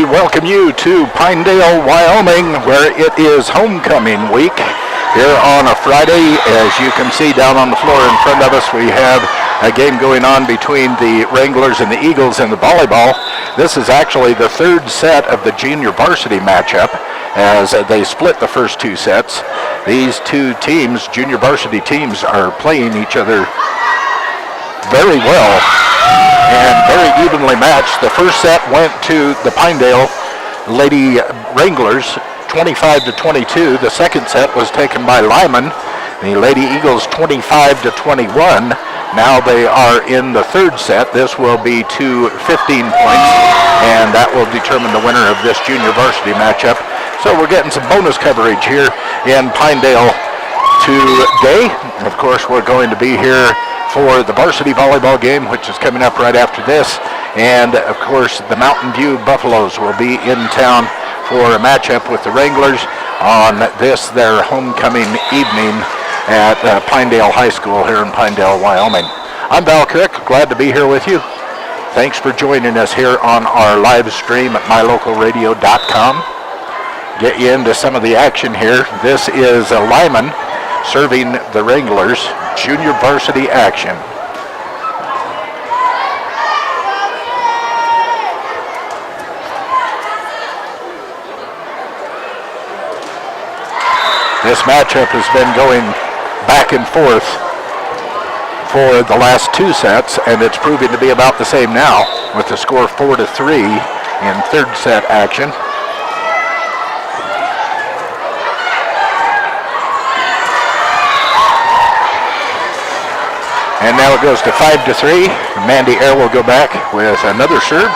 we welcome you to Pinedale, Wyoming, where it is homecoming week. Here on a Friday, as you can see down on the floor in front of us, we have a game going on between the Wranglers and the Eagles in the volleyball. This is actually the third set of the junior varsity matchup, as they split the first two sets. These two teams, junior varsity teams, are playing each other very well and very evenly matched. The first set went to the Pinedale Lady Wranglers 25-22. The second set was taken by Lyman, the Lady Eagles 25-21. Now they are in the third set. This will be to 15 points, and that will determine the winner of this junior varsity matchup. So we're getting some bonus coverage here in Pinedale today. Of course, we're going to be here for the varsity volleyball game, which is coming up right after this. And of course, the Mountain View Buffaloes will be in town for a matchup with the Wranglers on this, their homecoming evening at Pinedale High School here in Pinedale, Wyoming. I'm Val Cook, glad to be here with you. Thanks for joining us here on our live stream at mylocalradio.com. Get you into some of the action here. This is Lyman serving the Wranglers, junior varsity action. This matchup has been going back and forth for the last two sets, and it's proving to be about the same now, with the score 4-3 in third set action. And now it goes to 5-3. Mandy Air will go back with another serve.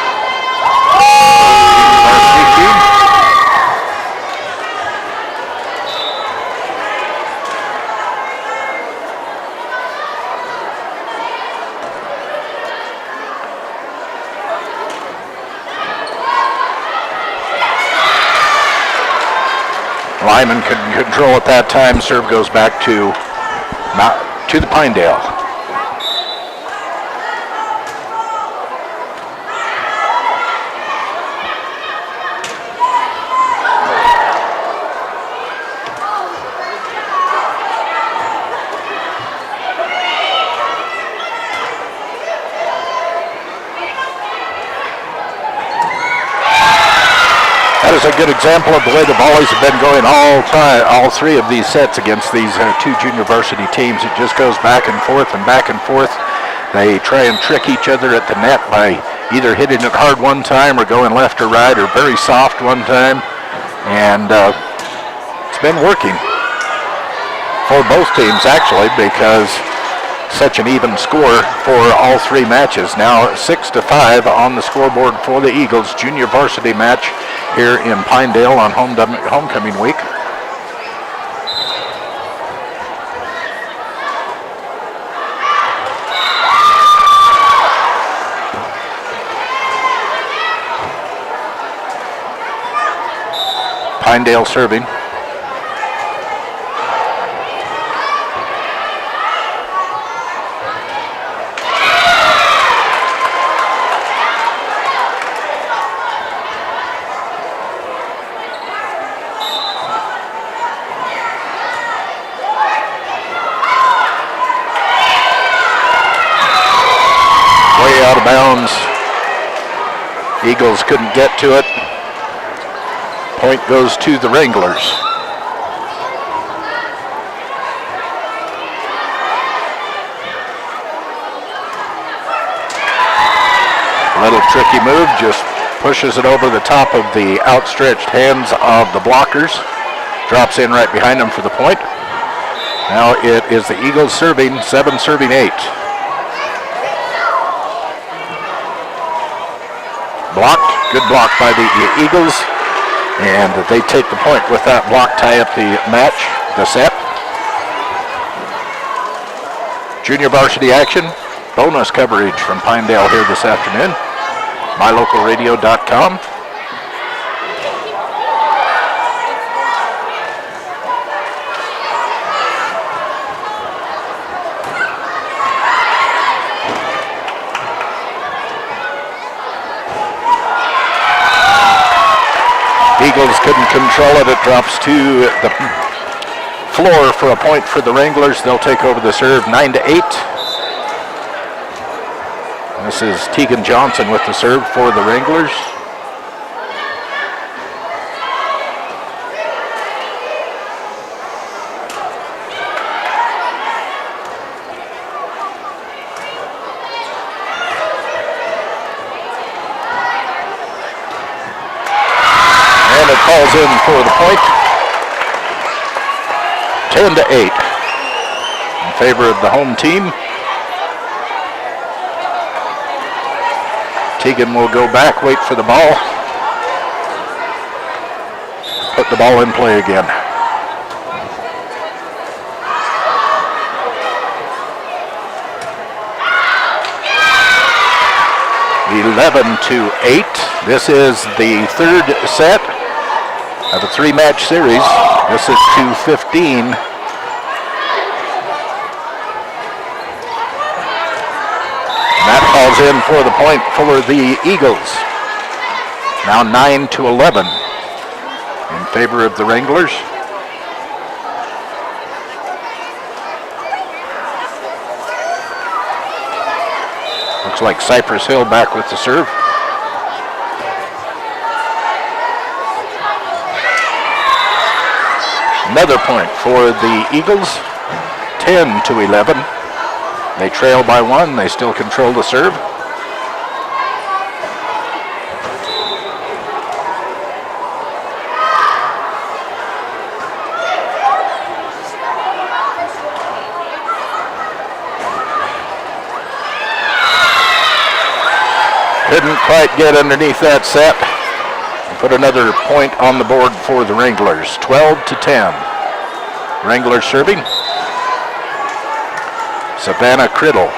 Lyman couldn't control at that time. Serve goes back to the Pinedale. That is a good example of the way the volleys have been going all three of these sets against these two junior varsity teams. It just goes back and forth and back and forth. They try and trick each other at the net by either hitting it hard one time or going left or right or very soft one time. And it's been working for both teams, actually, because such an even score for all three matches. Now 6-5 on the scoreboard for the Eagles junior varsity match here in Pinedale on homecoming week. Pinedale serving. Out of bounds. Eagles couldn't get to it. Point goes to the Wranglers. A little tricky move, just pushes it over the top of the outstretched hands of the blockers. Drops in right behind them for the point. Now it is the Eagles serving, 7 serving 8. Blocked, good block by the Eagles, and they take the point with that block, tie up the match, the set. Junior varsity action, bonus coverage from Pinedale here this afternoon. mylocalradio.com. Eagles couldn't control it. It drops to the floor for a point for the Wranglers. They'll take over the serve 9-8. This is Tegan Johnson with the serve for the Wranglers. And it falls in for the point. 10-8 in favor of the home team. Tegan will go back, wait for the ball. Put the ball in play again. (11-8). This is the third set of a three-match series. This is 2:15. That falls in for the point for the Eagles. Now 9-11 in favor of the Wranglers. Looks like Cypress Hill back with the serve. Another point for the Eagles. 10-11. They trail by one. They still control the serve. Couldn't quite get underneath that set. Put another point on the board for the Wranglers. 12-10. Wranglers serving. Savannah Criddle.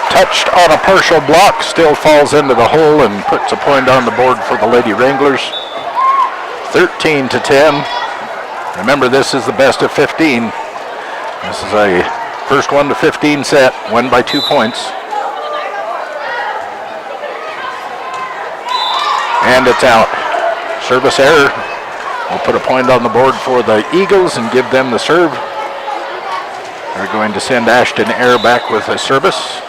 Touched on a partial block, still falls into the hole and puts a point on the board for the Lady Wranglers. 13-10. Remember, this is the best of 15. This is a first 1-15 set, won by 2 points. And it's out. Service error. We'll put a point on the board for the Eagles and give them the serve. They're going to send Ashton Eyre back with a service.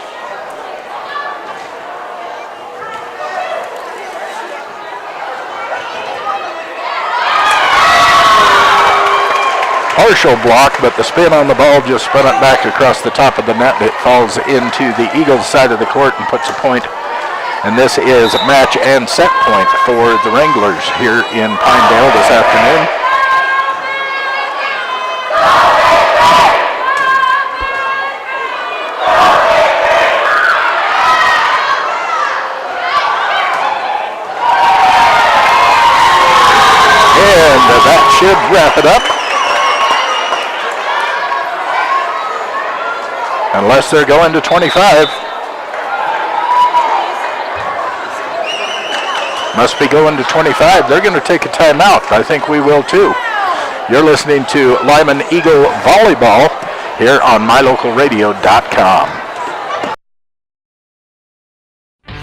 Partial block, but the spin on the ball just spun it back across the top of the net. It falls into the Eagles side of the court and puts a point. And this is match and set point for the Wranglers here in Pinedale this afternoon. And that should wrap it up. Unless they're going to 25. Must be going to 25. They're going to take a timeout. I think we will too. You're listening to Lyman Eagle Volleyball here on mylocalradio.com.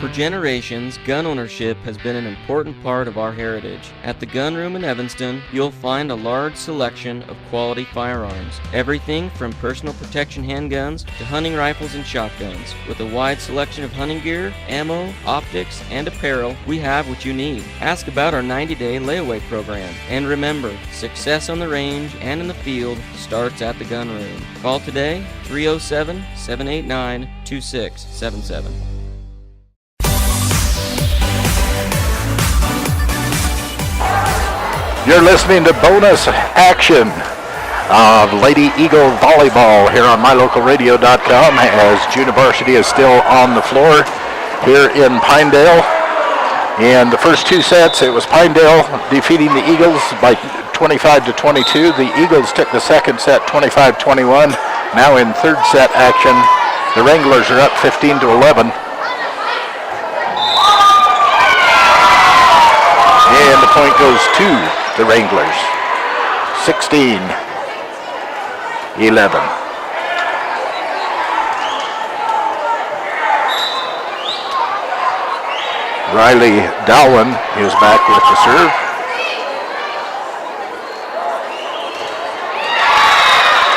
For generations, gun ownership has been an important part of our heritage. At the Gun Room in Evanston, you'll find a large selection of quality firearms. Everything from personal protection handguns to hunting rifles and shotguns. With a wide selection of hunting gear, ammo, optics, and apparel, we have what you need. Ask about our 90-day layaway program. And remember, success on the range and in the field starts at the Gun Room. Call today, 307-789-2677. You're listening to bonus action of Lady Eagle Volleyball here on mylocalradio.com as Junior Varsity is still on the floor here in Pinedale. In the first two sets, it was Pinedale defeating the Eagles by 25-22. The Eagles took the second set 25-21. Now in third set action, the Wranglers are up 15-11. And the point goes to the Wranglers. 16-11. Riley Dowling is back with the serve.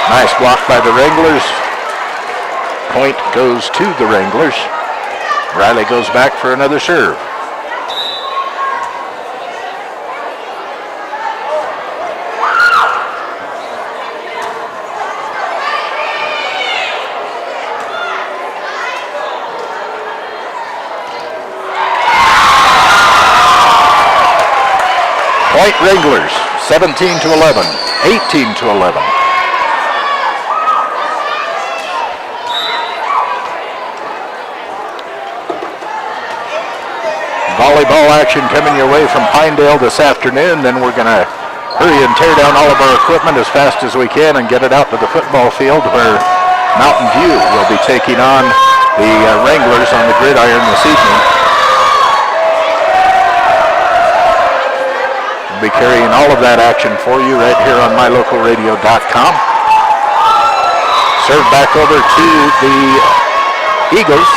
Nice block by the Wranglers. Point goes to the Wranglers. Riley goes back for another serve. Point Wranglers, 17-11, 18-11. Volleyball action coming your way from Pinedale this afternoon. Then we're going to hurry and tear down all of our equipment as fast as we can and get it out to the football field where Mountain View will be taking on the Wranglers on the gridiron this evening. Be carrying all of that action for you right here on mylocalradio.com. Serve back over to the Eagles.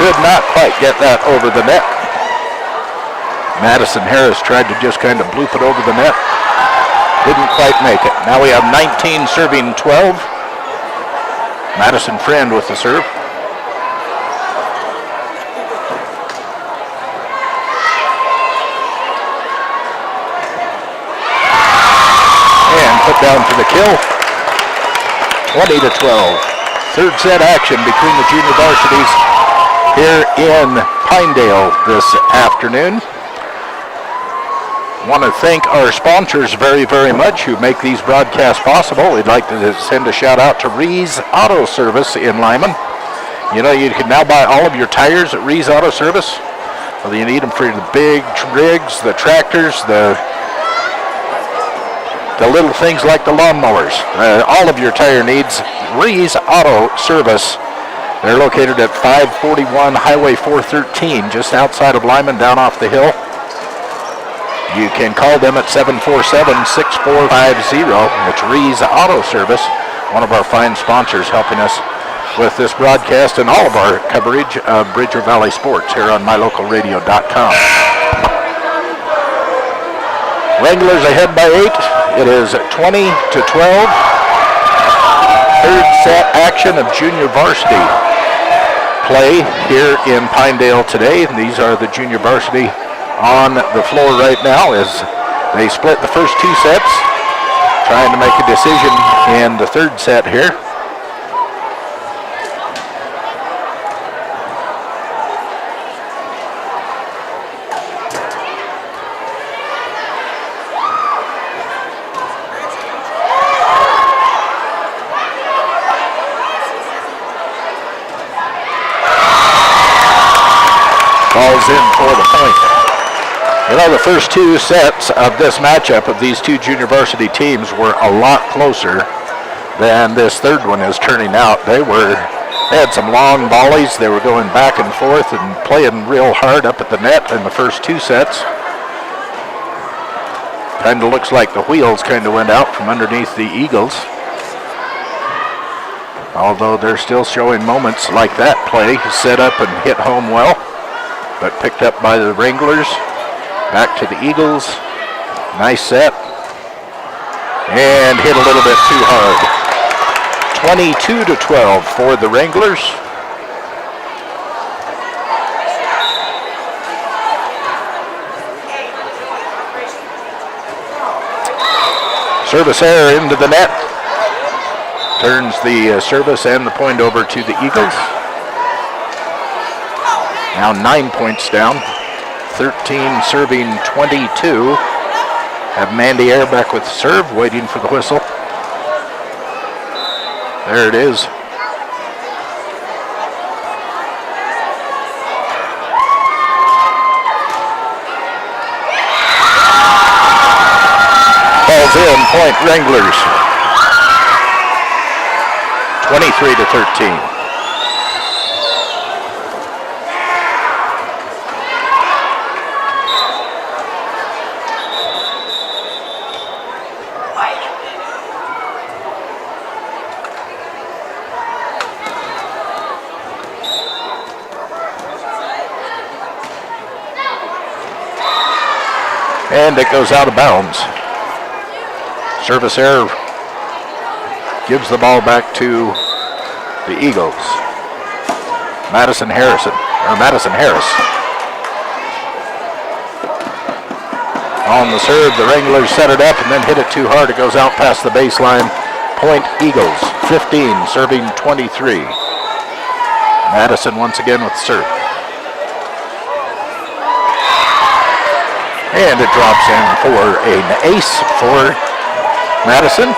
Could not quite get that over the net. Madison Harris tried to just kind of bloop it over the net. Didn't quite make it. Now we have 19 serving 12. Madison Friend with the serve. And put down for the kill. 20-12. Third set action between the junior varsities here in Pinedale this afternoon. Want to thank our sponsors very, very much who make these broadcasts possible. We'd like to send a shout out to Rees Auto Service in Lyman. You know, you can now buy all of your tires at Rees Auto Service. Whether you need them for the big rigs, the tractors, the little things like the lawnmowers, all of your tire needs, Rees Auto Service. They're located at 541 Highway 413, just outside of Lyman, down off the hill. You can call them at 747-6450. It's Rees Auto Service, one of our fine sponsors helping us with this broadcast and all of our coverage of Bridger Valley sports here on mylocalradio.com. Wranglers ahead by 8. It is 20-12. Third set action of junior varsity play here in Pinedale today. These are the junior varsity on the floor right now as they split the first two sets, trying to make a decision in the third set here. Falls in for the point. You know, the first two sets of this matchup of these two junior varsity teams were a lot closer than this third one is turning out. They had some long volleys. They were going back and forth and playing real hard up at the net in the first two sets. Kind of looks like the wheels kind of went out from underneath the Eagles. Although they're still showing moments like that play, set up and hit home well. But picked up by the Wranglers. Back to the Eagles. Nice set. And hit a little bit too hard. 22-12 for the Wranglers. Service error into the net. turns the service and the point over to the Eagles. Now 9 points down, 13 serving 22. Have Mandy Air back with serve, waiting for the whistle. There it is. Ball's in, point Wranglers. 23-13. And it goes out of bounds. Service error gives the ball back to the Eagles. Madison Harris. On the serve, the Wranglers set it up and then hit it too hard. It goes out past the baseline. Point Eagles, 15, serving 23. Madison once again with the serve. And it drops in for an ace for Madison,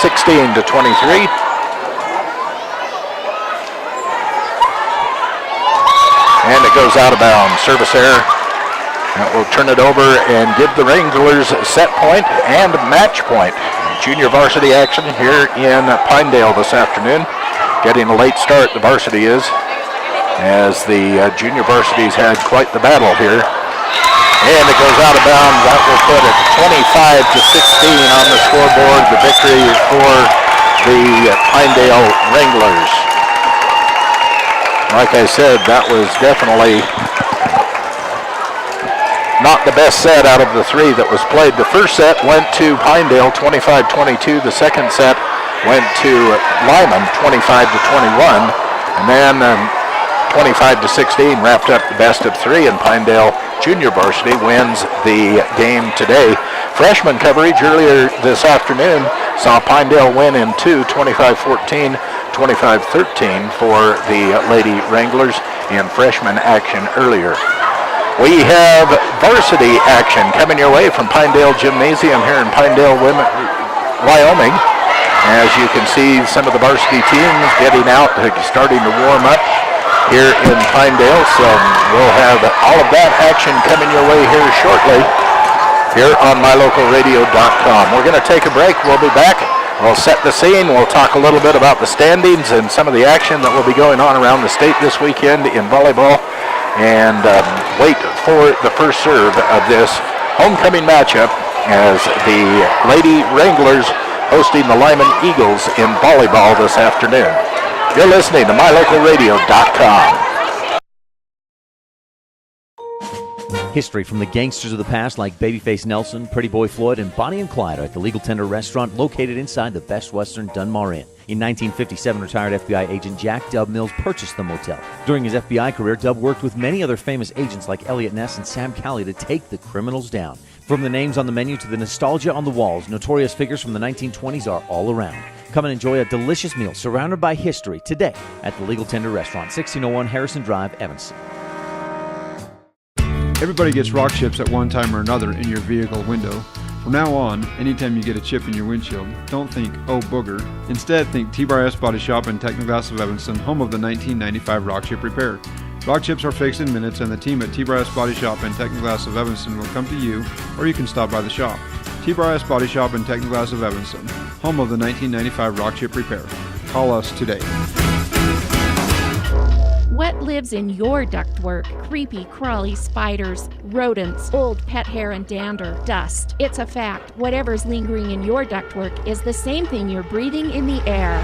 16-23. And it goes out of bounds. Service error. That will turn it over and give the Wranglers set point and match point. Junior varsity action here in Pinedale this afternoon. Getting a late start, the varsity is, as the junior varsities had quite the battle here. And it goes out of bounds. That will put it 25-16 on the scoreboard. The victory for the Pinedale Wranglers. Like I said, that was definitely not the best set out of the three that was played. The first set went to Pinedale, 25-22. The second set went to Lyman, 25-21. And then 25-16 wrapped up the best of three, and Pinedale Junior Varsity wins the game today. Freshman coverage earlier this afternoon saw Pinedale win in two, 25-14, 25-13 for the Lady Wranglers in freshman action earlier. We have varsity action coming your way from Pinedale Gymnasium here in Pinedale, Wyoming. As you can see, some of the varsity teams getting out, starting to warm up here in Pinedale, so we'll have all of that action coming your way here shortly here on mylocalradio.com. We're going to take a break. We'll be back. We'll set the scene. We'll talk a little bit about the standings and some of the action that will be going on around the state this weekend in volleyball, and wait for the first serve of this homecoming matchup as the Lady Wranglers hosting the Lyman Eagles in volleyball this afternoon. You're listening to mylocalradio.com. History from the gangsters of the past like Babyface Nelson, Pretty Boy Floyd, and Bonnie and Clyde are at the Legal Tender restaurant located inside the Best Western Dunmar Inn. In 1957, retired FBI agent Jack Dub Mills purchased the motel. During his FBI career, Dub worked with many other famous agents like Elliot Ness and Sam Cowley to take the criminals down. From the names on the menu to the nostalgia on the walls, notorious figures from the 1920s are all around. Come and enjoy a delicious meal surrounded by history today at the Legal Tender Restaurant, 1601 Harrison Drive, Evanston. Everybody gets rock chips at one time or another in your vehicle window. From now on, anytime you get a chip in your windshield, don't think, oh booger. Instead, think T-Bar-S Body Shop and Technoglass of Evanston, home of the 1995 rock chip repair. Rock chips are fixed in minutes, and the team at T-Bar-S Body Shop and Technoglass of Evanston will come to you, or you can stop by the shop. T-Bar-S Body Shop and Technoglass of Evanston, home of the 1995 rock chip repair. Call us today. What lives in your ductwork? Creepy, crawly spiders, rodents, old pet hair and dander, dust. It's a fact. Whatever's lingering in your ductwork is the same thing you're breathing in the air.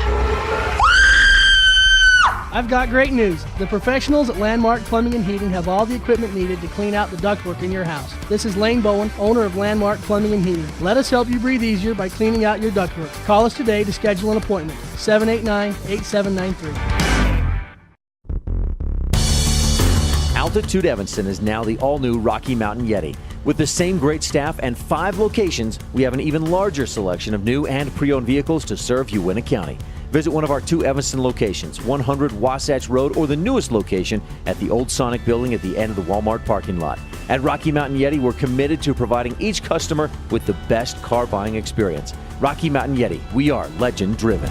I've got great news. The professionals at Landmark Plumbing and Heating have all the equipment needed to clean out the ductwork in your house. This is Lane Bowen, owner of Landmark Plumbing and Heating. Let us help you breathe easier by cleaning out your ductwork. Call us today to schedule an appointment. 789-8793. Altitude Evanston is now the all-new Rocky Mountain Yeti. With the same great staff and 5 locations, we have an even larger selection of new and pre-owned vehicles to serve Uintah County. Visit one of our 2 Evanston locations, 100 Wasatch Road, or the newest location at the old Sonic building at the end of the Walmart parking lot. At Rocky Mountain Yeti, we're committed to providing each customer with the best car buying experience. Rocky Mountain Yeti, we are legend driven.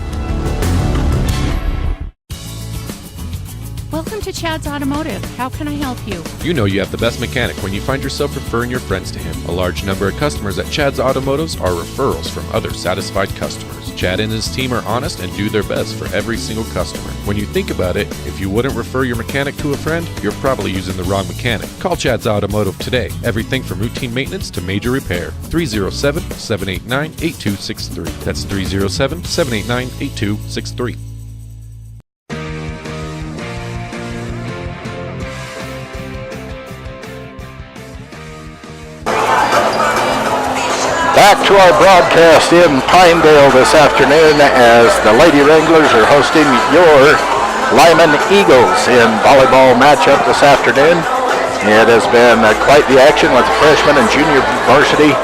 Welcome to Chad's Automotive. How can I help you? You know you have the best mechanic when you find yourself referring your friends to him. A large number of customers at Chad's Automotives are referrals from other satisfied customers. Chad and his team are honest and do their best for every single customer. When you think about it, if you wouldn't refer your mechanic to a friend, you're probably using the wrong mechanic. Call Chad's Automotive today. Everything from routine maintenance to major repair. 307-789-8263. That's 307-789-8263. Back to our broadcast in Pinedale this afternoon as the Lady Wranglers are hosting your Lyman Eagles in volleyball matchup this afternoon. It has been quite the action with the freshman and junior varsity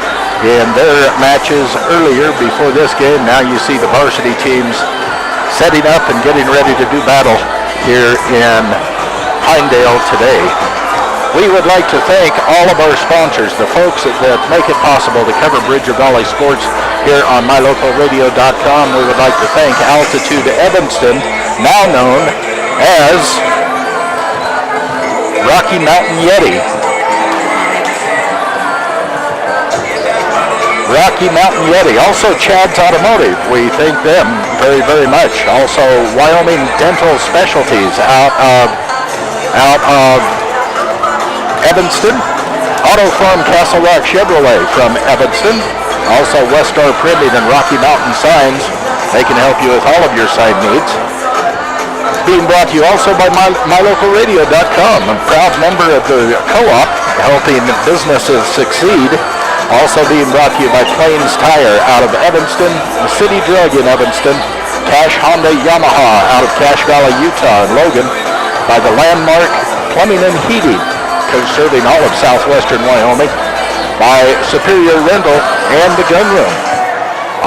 in their matches earlier before this game. Now you see the varsity teams setting up and getting ready to do battle here in Pinedale today. We would like to thank all of our sponsors, the folks that make it possible to cover Bridger Valley sports here on mylocalradio.com. We would like to thank Altitude Evanston, now known as Rocky Mountain Yeti. Rocky Mountain Yeti. Also Chad's Automotive. We thank them very, very much. Also Wyoming Dental Specialties out of Evanston. Auto Farm Castle Rock Chevrolet from Evanston. Also Westar Printing and Rocky Mountain Signs. They can help you with all of your sign needs. Being brought to you also by mylocalradio.com, a proud member of the co-op helping businesses succeed. Also being brought to you by Plains Tire out of Evanston, City Drug in Evanston, Cash Honda Yamaha out of Cache Valley, Utah, and Logan, by the Landmark Plumbing and Heating, serving all of southwestern Wyoming, by Superior Rental and the Gun Room.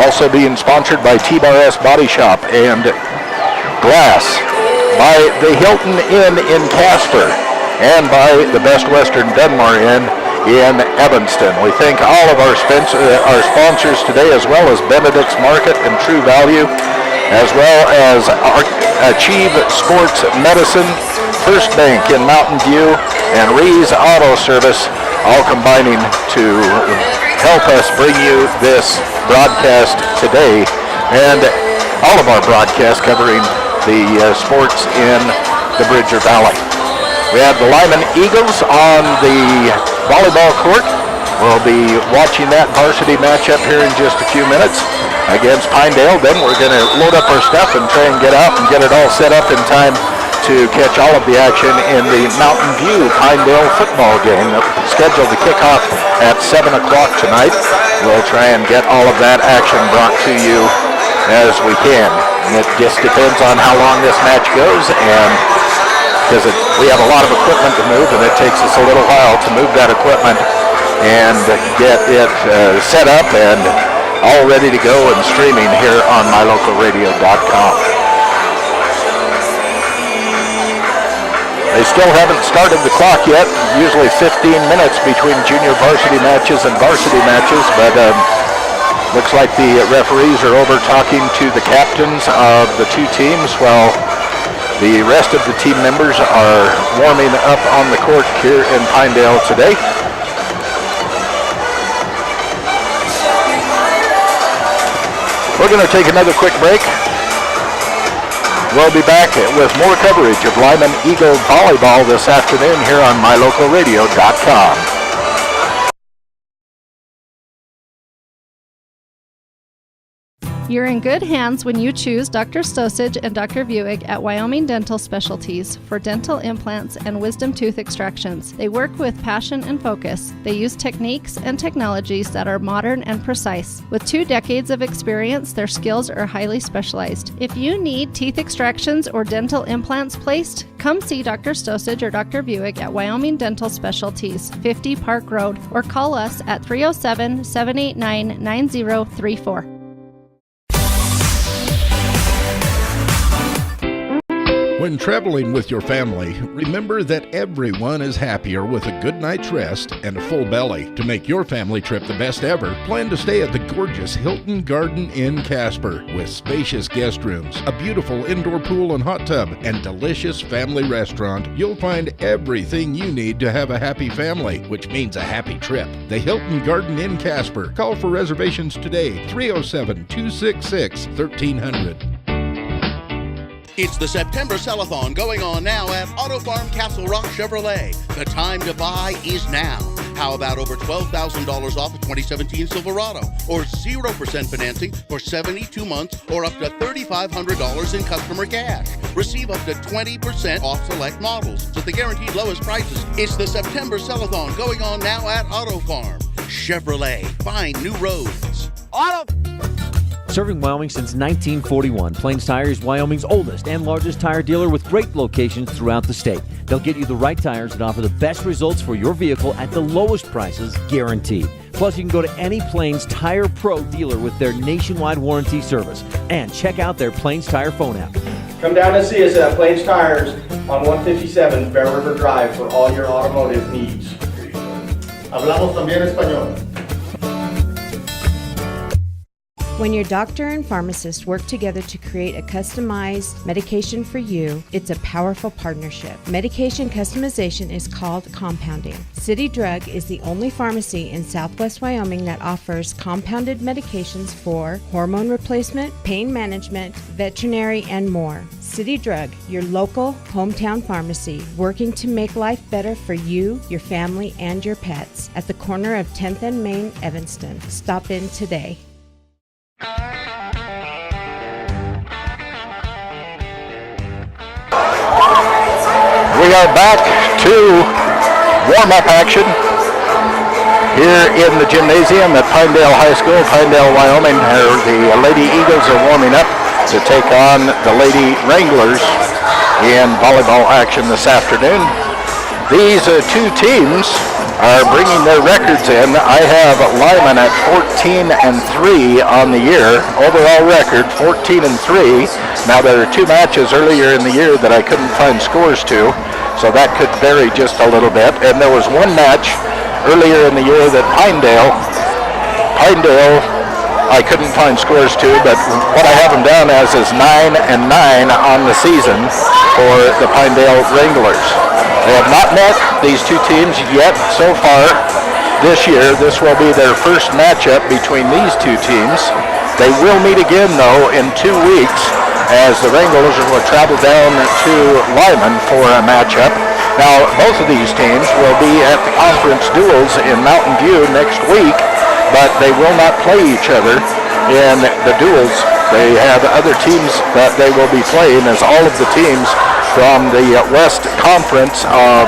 Also being sponsored by T-Bar S Body Shop and Glass, by the Hilton Inn in Casper, and by the Best Western Dunmar Inn in Evanston. We thank all of our sponsors today, as well as Benedict's Market and True Value, as well as Achieve Sports Medicine, First Bank in Mountain View, and Rees Auto Service, all combining to help us bring you this broadcast today, and all of our broadcasts covering the sports in the Bridger Valley. We have the Lyman Eagles on the volleyball court. We'll be watching that varsity matchup here in just a few minutes against Pinedale. Then we're going to load up our stuff and try and get out and get it all set up in time to catch all of the action in the Mountain View Pinedale football game scheduled to kick off at 7 o'clock tonight. We'll try and get all of that action brought to you as we can. It just depends on how long this match goes, and because we have a lot of equipment to move, and it takes us a little while to move that equipment and get it set up and all ready to go and streaming here on mylocalradio.com. They still haven't started the clock yet. Usually 15 minutes between junior varsity matches and varsity matches, but looks like the referees are over talking to the captains of the two teams while the rest of the team members are warming up on the court here in Pinedale today. We're going to take another quick break. We'll be back with more coverage of Lyman Eagle Volleyball this afternoon here on mylocalradio.com. You're in good hands when you choose Dr. Stosage and Dr. Buick at Wyoming Dental Specialties for dental implants and wisdom tooth extractions. They work with passion and focus. They use techniques and technologies that are modern and precise. With 2 decades of experience, their skills are highly specialized. If you need teeth extractions or dental implants placed, come see Dr. Stosage or Dr. Buick at Wyoming Dental Specialties, 50 Park Road, or call us at 307-789-9034. When traveling with your family, remember that everyone is happier with a good night's rest and a full belly. To make your family trip the best ever, plan to stay at the gorgeous Hilton Garden Inn Casper with spacious guest rooms, a beautiful indoor pool and hot tub, and delicious family restaurant. You'll find everything you need to have a happy family, which means a happy trip. The Hilton Garden Inn Casper. Call for reservations today, 307-266-1300. It's the September Sell-a-thon going on now at Auto Farm Castle Rock Chevrolet. The time to buy is now. How about over $12,000 off a 2017 Silverado, or 0% financing for 72 months, or up to $3,500 in customer cash. Receive up to 20% off select models at the guaranteed lowest prices. It's the September Sell-a-thon going on now at Auto Farm Chevrolet. Find new roads. Serving Wyoming since 1941, Plains Tire is Wyoming's oldest and largest tire dealer with great locations throughout the state. They'll get you the right tires that offer the best results for your vehicle at the lowest prices, guaranteed. Plus, you can go to any Plains Tire Pro dealer with their nationwide warranty service. And check out their Plains Tire phone app. Come down and see us at Plains Tires on 157 Bear River Drive for all your automotive needs. Hablamos también español. When your doctor and pharmacist work together to create a customized medication for you, it's a powerful partnership. Medication customization is called compounding. City Drug is the only pharmacy in Southwest Wyoming that offers compounded medications for hormone replacement, pain management, veterinary, and more. City Drug, your local hometown pharmacy, working to make life better for you, your family, and your pets. At the corner of 10th and Main, Evanston. Stop in today. We are back to warm-up action here in the gymnasium at Pinedale High School, Pinedale, Wyoming. The Lady Eagles are warming up to take on the Lady Wranglers in volleyball action this afternoon. These two teams are bringing their records in. I have Lyman at 14-3 on the year. Overall record, 14-3. Now there are 2 matches earlier in the year that I couldn't find scores to, so that could vary just a little bit. And there was one match earlier in the year that Pinedale, I couldn't find scores to, but what I have them down as is 9-9 on the season for the Pinedale Wranglers. They have not met these two teams yet so far this year. This will be their first matchup between these two teams. They will meet again, though, in 2 weeks as the Wranglers will travel down to Lyman for a matchup. Now, both of these teams will be at the conference duels in Mountain View next week, but they will not play each other in the duels. They have other teams that they will be playing, as all of the teams from the West Conference of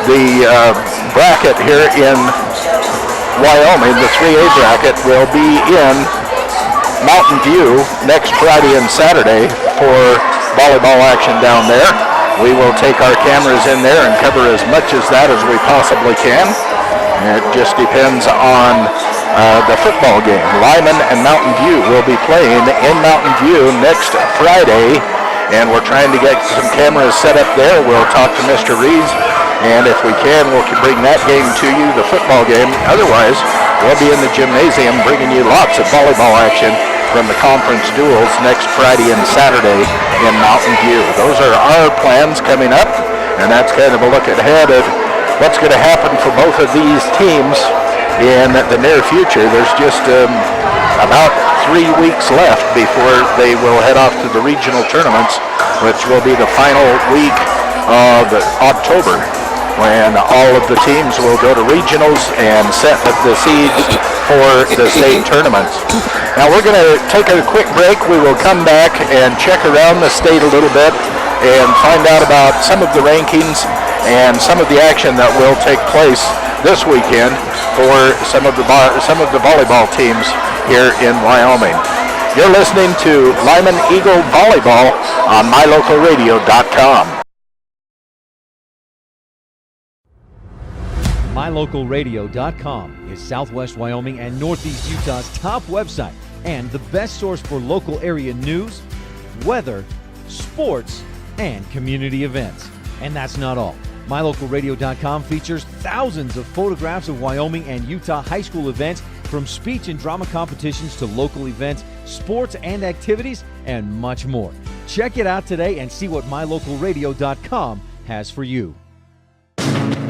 the bracket here in Wyoming, the 3A bracket, will be in Mountain View next Friday and Saturday for volleyball action down there. We will take our cameras in there and cover as much as that as we possibly can. It just depends on the football game. Lyman and Mountain View will be playing in Mountain View next Friday, and we're trying to get some cameras set up there. We'll talk to Mr. Reeves, and if we can, we'll bring that game to you, the football game. Otherwise, we'll be in the gymnasium bringing you lots of volleyball action from the conference duels next Friday and Saturday in Mountain View. Those are our plans coming up, and that's kind of a look ahead at what's going to happen for both of these teams in the near future. There's just about 3 weeks left before they will head off to the regional tournaments, which will be the final week of October. when all of the teams will go to regionals and set the seeds for the state tournaments. Now we're going to take a quick break. We will come back and check around the state a little bit and find out about some of the rankings and some of the action that will take place this weekend for some of the volleyball teams here in Wyoming. You're listening to Lyman Eagle Volleyball on MyLocalRadio.com. MyLocalRadio.com is Southwest Wyoming and Northeast Utah's top website and the best source for local area news, weather, sports, and community events. And that's not all. MyLocalRadio.com features thousands of photographs of Wyoming and Utah high school events, from speech and drama competitions to local events, sports and activities, and much more. Check it out today and see what MyLocalRadio.com has for you.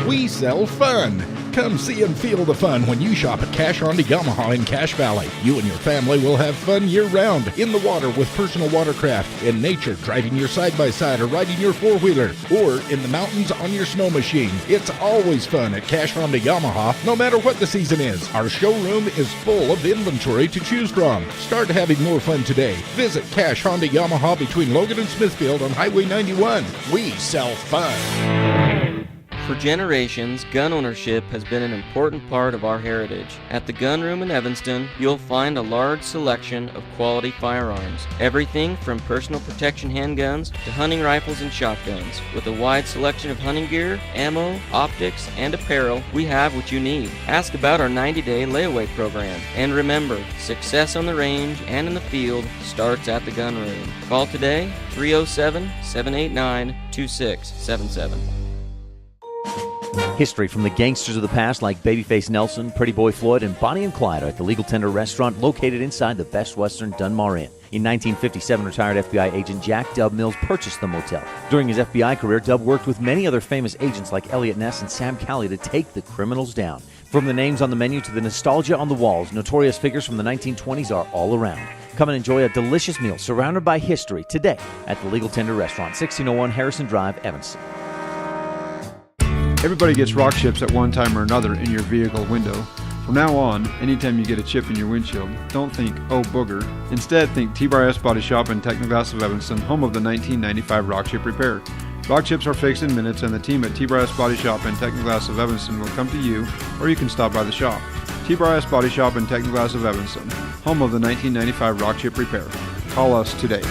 We sell fun. Come see and feel the fun when you shop at Cash Honda Yamaha in Cache Valley. You and your family will have fun year-round, in the water with personal watercraft, in nature driving your side-by-side or riding your four-wheeler, or in the mountains on your snow machine. It's always fun at Cache Honda Yamaha, no matter what the season is. Our showroom is full of inventory to choose from. Start having more fun today. Visit Cache Honda Yamaha between Logan and Smithfield on Highway 91. We sell fun. For generations, gun ownership has been an important part of our heritage. At the Gun Room in Evanston, you'll find a large selection of quality firearms. Everything from personal protection handguns to hunting rifles and shotguns. With a wide selection of hunting gear, ammo, optics, and apparel, we have what you need. Ask about our 90-day layaway program. And remember, success on the range and in the field starts at the Gun Room. Call today, 307-789-2677. History from the gangsters of the past like Babyface Nelson, Pretty Boy Floyd, and Bonnie and Clyde are at the Legal Tender restaurant located inside the Best Western Dunmar Inn. In 1957, retired FBI agent Jack Dub Mills purchased the motel. During his FBI career, Dub worked with many other famous agents like Elliot Ness and Sam Calley to take the criminals down. From the names on the menu to the nostalgia on the walls, notorious figures from the 1920s are all around. Come and enjoy a delicious meal surrounded by history today at the Legal Tender restaurant, 1601 Harrison Drive, Evanston. Everybody gets rock chips at one time or another in your vehicle window. From now on, anytime you get a chip in your windshield, don't think, oh booger. Instead, think T-Bar S Body Shop and Technoglass of Evanston, home of the 1995 rock chip repair. Rock chips are fixed in minutes, and the team at T-Bar S Body Shop and Technoglass of Evanston will come to you, or you can stop by the shop. T-Bar S Body Shop and Technoglass of Evanston, home of the 1995 rock chip repair. Call us today.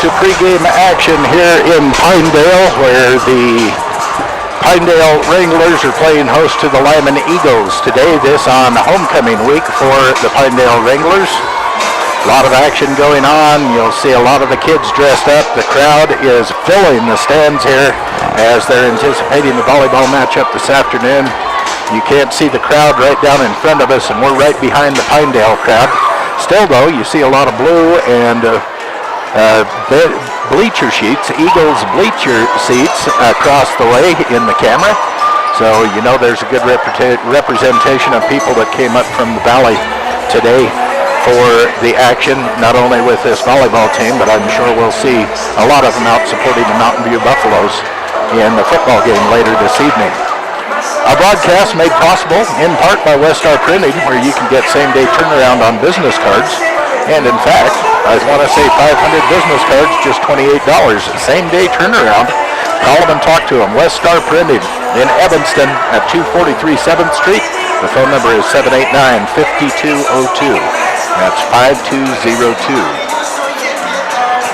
To pregame action here in Pinedale, where the Pinedale Wranglers are playing host to the Lyman Eagles today. This on homecoming week for the Pinedale Wranglers. A lot of action going on. You'll see a lot of the kids dressed up. The crowd is filling the stands here as they're anticipating the volleyball matchup this afternoon. You can't see the crowd right down in front of us, and we're right behind the Pinedale crowd. Still, though, you see a lot of blue and bleacher sheets, Eagles bleacher seats across the way in the camera. So you know there's a good representation of people that came up from the valley today for the action, not only with this volleyball team, but I'm sure we'll see a lot of them out supporting the Mountain View Buffaloes in the football game later this evening. Our broadcast made possible in part by Westar Printing, where you can get same-day turnaround on business cards. And in fact, I want to say 500 business cards, just $28. Same-day turnaround. Call them and talk to them. Westar Printing in Evanston at 243 7th Street. The phone number is 789-5202. That's 5202.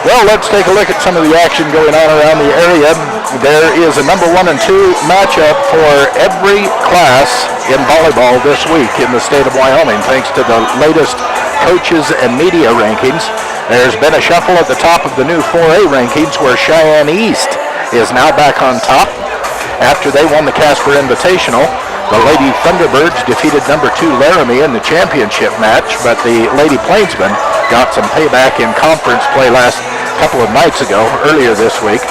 Well, let's take a look at some of the action going on around the area. There is a number 1 and 2 matchup for every class in volleyball this week in the state of Wyoming, thanks to the latest coaches and media rankings. There's been a shuffle at the top of the new 4A rankings where Cheyenne East is now back on top after they won the Casper Invitational. The Lady Thunderbirds defeated number 2 Laramie in the championship match, but the Lady Plainsmen got some payback in conference play last couple of nights ago, earlier this week.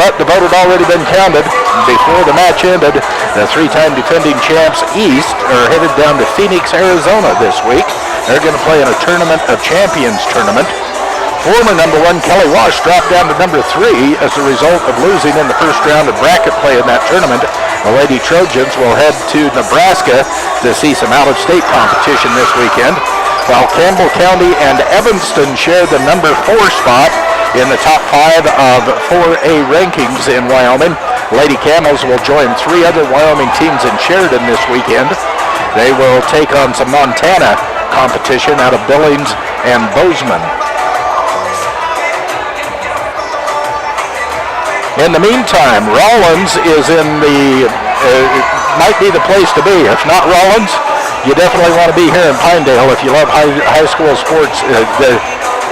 but the vote had already been counted. Before the match ended, the three-time defending champs East are headed down to Phoenix, Arizona this week. They're going to play in a Tournament of Champions tournament. Former number 1 Kelly Walsh dropped down to number 3 as a result of losing in the first round of bracket play in that tournament. The Lady Trojans will head to Nebraska to see some out-of-state competition this weekend, while Campbell County and Evanston share the number 4 spot in the top 5 of 4A rankings in Wyoming. Lady Camels will join 3 other Wyoming teams in Sheridan this weekend. They will take on some Montana competition out of Billings and Bozeman. In the meantime, Rawlins is in the, might be the place to be. If not Rawlins, you definitely want to be here in Pinedale if you love high school sports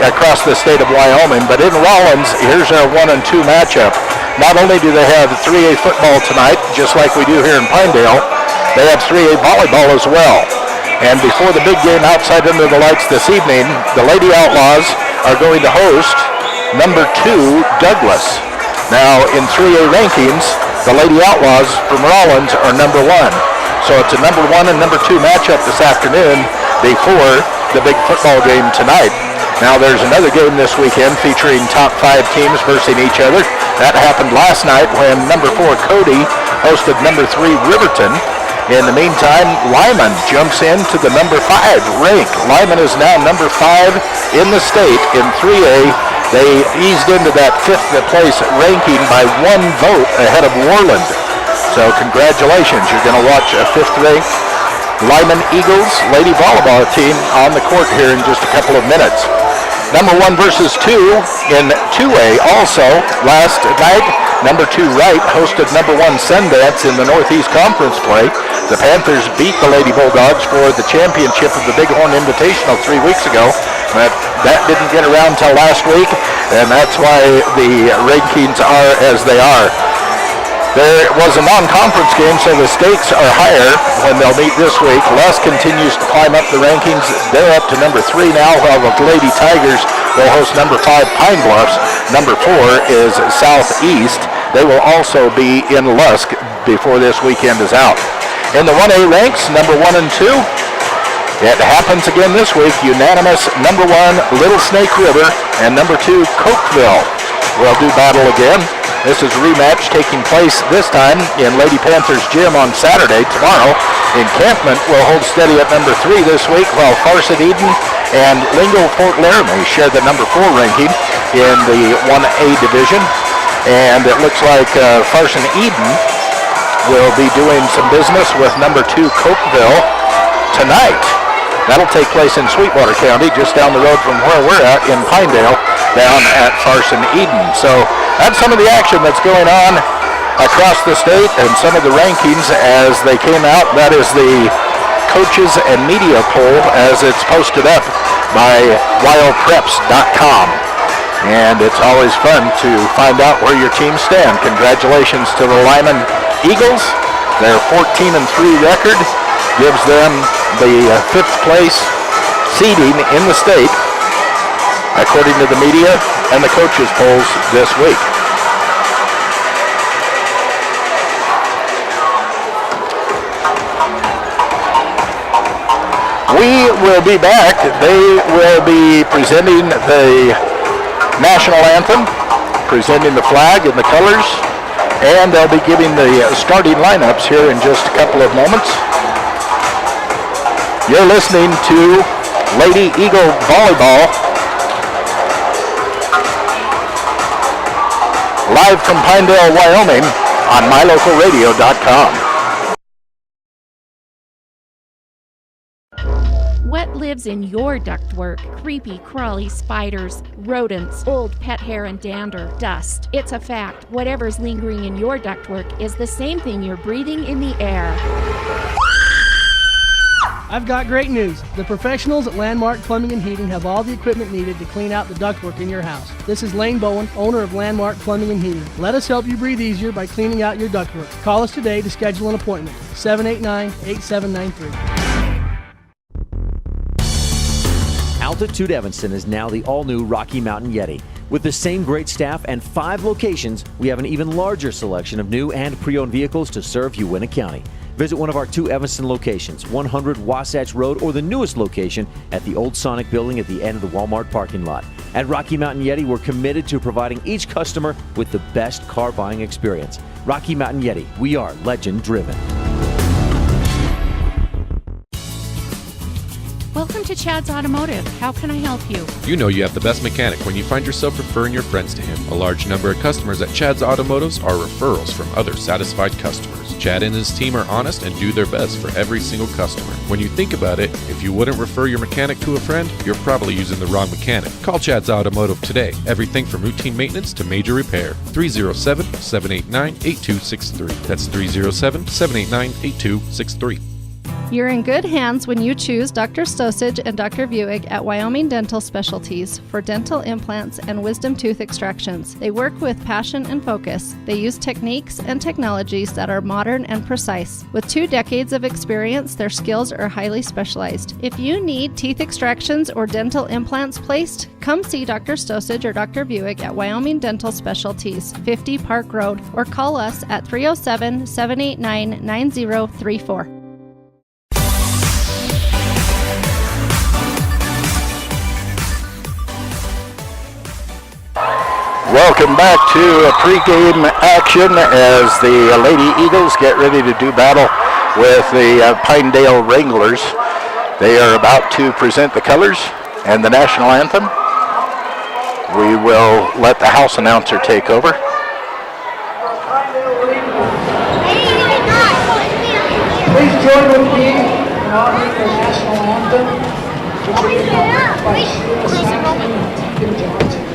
across the state of Wyoming. But in Rawlins, here's our 1 and 2 matchup. Not only do they have 3A football tonight, just like we do here in Pinedale, they have 3A volleyball as well. And before the big game outside under the lights this evening, the Lady Outlaws are going to host number 2 Douglas. Now, in 3A rankings, the Lady Outlaws from Rawlins are number 1. So it's a number 1 and number 2 matchup this afternoon before the big football game tonight. Now, there's another game this weekend featuring top 5 teams versus each other. That happened last night when number 4 Cody hosted number 3 Riverton. In the meantime, Lyman jumps into the number 5 rank. Lyman is now number 5 in the state in 3A. They eased into that 5th place ranking by 1 vote ahead of Worland. So congratulations, you're going to watch a 5th ranked Lyman Eagles Lady Volleyball team on the court here in just a couple of minutes. Number 1 versus 2 in 2A also last night. Number 2 Wright hosted number 1 Sundance in the Northeast Conference play. The Panthers beat the Lady Bulldogs for the championship of the Bighorn Invitational 3 weeks ago, but that didn't get around till last week, and that's why the rankings are as they are. There was a non-conference game, so the stakes are higher when they'll meet this week. Les continues to climb up the rankings. They're up to number 3 now, while the Lady Tigers will host number 5 Pine Bluffs. Number 4 is Southeast. They will also be in Lusk before this weekend is out. In the 1A ranks, number 1 and 2, it happens again this week. Unanimous number 1 Little Snake River and number 2 Cokeville will do battle again. This is a rematch taking place this time in Lady Panthers Gym on Saturday. Tomorrow, Encampment will hold steady at number 3 this week, while Farson Eden and Lingo Fort Laramie share the number 4 ranking in the 1A division. And it looks like Farson Eden will be doing some business with number 2 Cokeville tonight. That'll take place in Sweetwater County, just down the road from where we're at in Pinedale, down at Farson Eden. So that's some of the action that's going on across the state and some of the rankings as they came out. That is the coaches and media poll as it's posted up by WyoPreps.com. And it's always fun to find out where your teams stand. Congratulations to the Lyman Eagles. Their 14-3 record gives them the 5th place seeding in the state, according to the media and the coaches polls this week. We will be back. They will be presenting the national anthem, presenting the flag and the colors, and they'll be giving the starting lineups here in just a couple of moments. You're listening to Lady Eagle Volleyball, live from Pinedale, Wyoming, on mylocalradio.com. What lives in your ductwork? Creepy, crawly spiders, rodents, old pet hair and dander, dust. It's a fact. Whatever's lingering in your ductwork is the same thing you're breathing in the air. I've got great news. The professionals at Landmark Plumbing and Heating have all the equipment needed to clean out the ductwork in your house. This is Lane Bowen, owner of Landmark Plumbing and Heating. Let us help you breathe easier by cleaning out your ductwork. Call us today to schedule an appointment. 789-8793. Altitude Evanston is now the all-new Rocky Mountain Yeti. With the same great staff and 5 locations, we have an even larger selection of new and pre-owned vehicles to serve Uintah County. Visit one of our 2 Evanston locations, 100 Wasatch Road, or the newest location at the Old Sonic Building at the end of the Walmart parking lot. At Rocky Mountain Yeti, we're committed to providing each customer with the best car buying experience. Rocky Mountain Yeti, we are legend driven. Welcome to Chad's Automotive. How can I help you? You know you have the best mechanic when you find yourself referring your friends to him. A large number of customers at Chad's Automotives are referrals from other satisfied customers. Chad and his team are honest and do their best for every single customer. When you think about it, if you wouldn't refer your mechanic to a friend, you're probably using the wrong mechanic. Call Chad's Automotive today. Everything from routine maintenance to major repair. 307-789-8263. That's 307-789-8263. You're in good hands when you choose Dr. Stosage and Dr. Buick at Wyoming Dental Specialties for dental implants and wisdom tooth extractions. They work with passion and focus. They use techniques and technologies that are modern and precise. With 2 decades of experience, their skills are highly specialized. If you need teeth extractions or dental implants placed, come see Dr. Stosage or Dr. Buick at Wyoming Dental Specialties, 50 Park Road, or call us at 307-789-9034. Welcome back to a pregame action as the Lady Eagles get ready to do battle with the Pinedale Wranglers. They are about to present the colors and the national anthem. We will let the house announcer take over. Please join with me in honoring the national anthem, which will be performed by Sheila Saxon and Tim Johnson.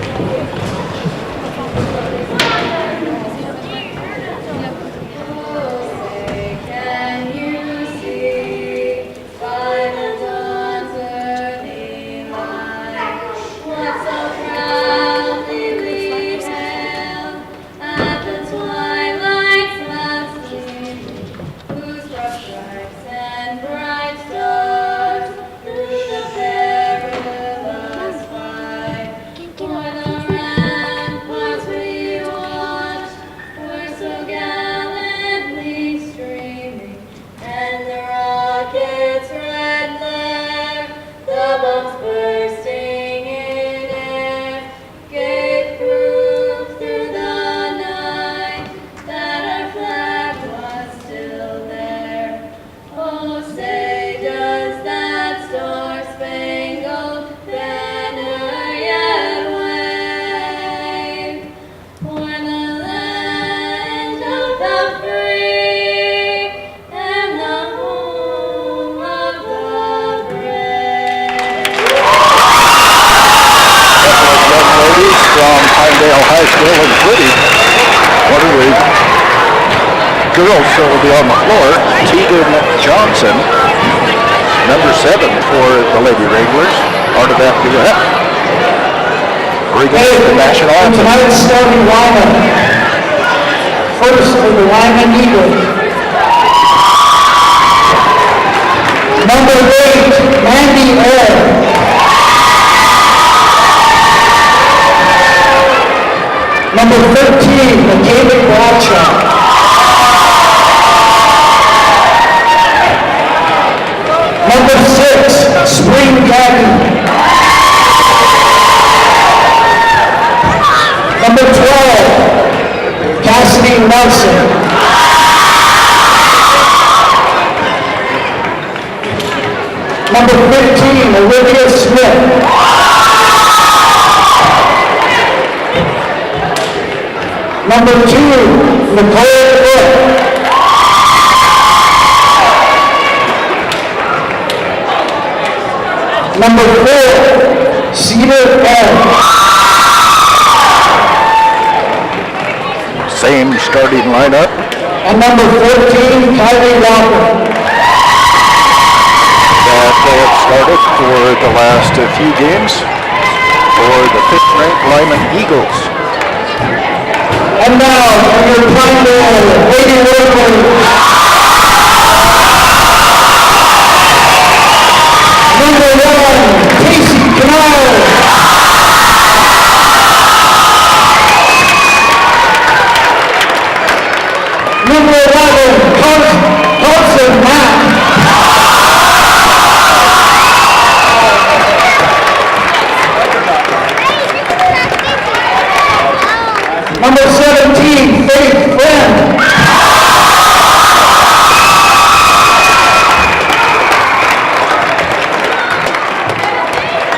Girls will be on the floor. Tegan Johnson, number 7 for the Lady Wranglers, part of that duet. Bringing the national anthem. Tonight's starting lineup. First for the Lyman Eagles. Number 8, Mandy Air. Number 13, McDavid Bradshaw. Number 6, Spring Garden. Number 12, Cassidy Nelson. Number 15, Olivia Smith. Number 2, Nicole Cook. Number 4, Cedar L. Same starting lineup. And number 14, Kylie Walker. That they have started for the last few games for the 5th-ranked Lyman Eagles. And now, for your Pinedale Lady Wranglers. Number 1, Casey Canal.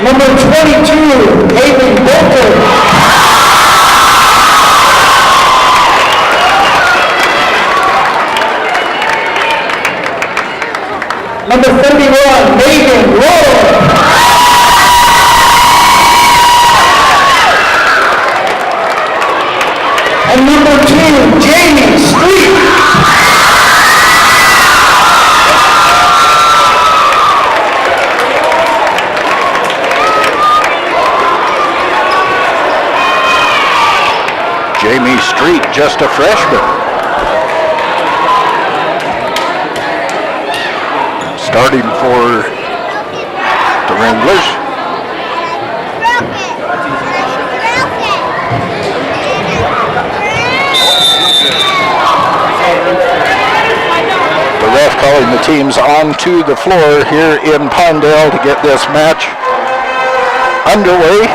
Number 22, Haley Bolton. Number 31, Megan Roy. And number 2, Jamie Street. Jamie Street, just a freshman. Starting for the Wranglers. The ref calling the teams onto the floor here in Pinedale to get this match underway.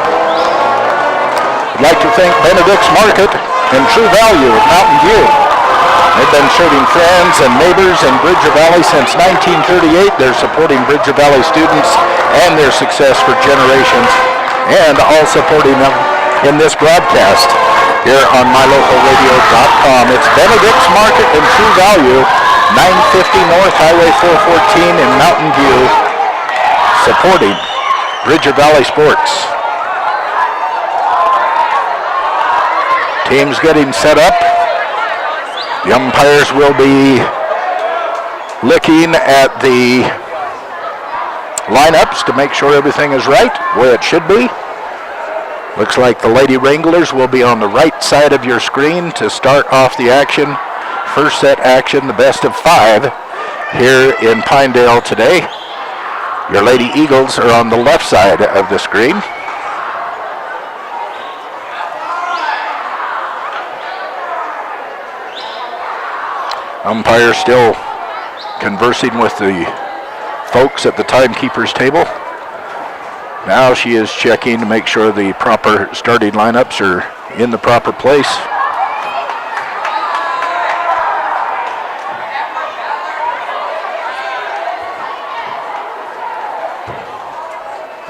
I'd like to thank Benedict's Market and True Value of Mountain View. They've been serving friends and neighbors in Bridger Valley since 1938. They're supporting Bridger Valley students and their success for generations, and all supporting them in this broadcast here on mylocalradio.com. It's Benedict's Market and True Value, 950 North Highway 414 in Mountain View, supporting Bridger Valley sports. Teams getting set up. The umpires will be looking at the lineups to make sure everything is right, where it should be. Looks like the Lady Wranglers will be on the right side of your screen to start off the action. First set action, the best of 5 here in Pinedale today. Your Lady Eagles are on the left side of the screen. Umpire still conversing with the folks at the timekeeper's table. Now she is checking to make sure the proper starting lineups are in the proper place.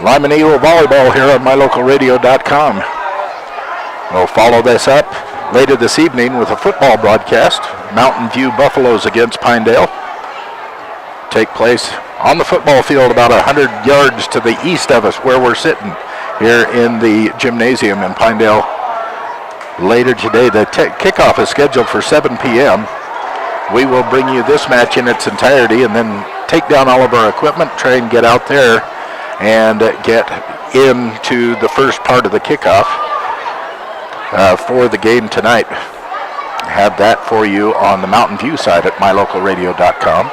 Lyman Eagle Volleyball here on mylocalradio.com. We'll follow this up later this evening with a football broadcast. Mountain View Buffaloes against Pinedale take place on the football field about 100 yards to the east of us where we're sitting here in the gymnasium in Pinedale. Later today, the kickoff is scheduled for 7 p.m. We will bring you this match in its entirety and then take down all of our equipment, try and get out there and get into the first part of the kickoff for the game tonight. Have that for you on the Mountain View side at mylocalradio.com.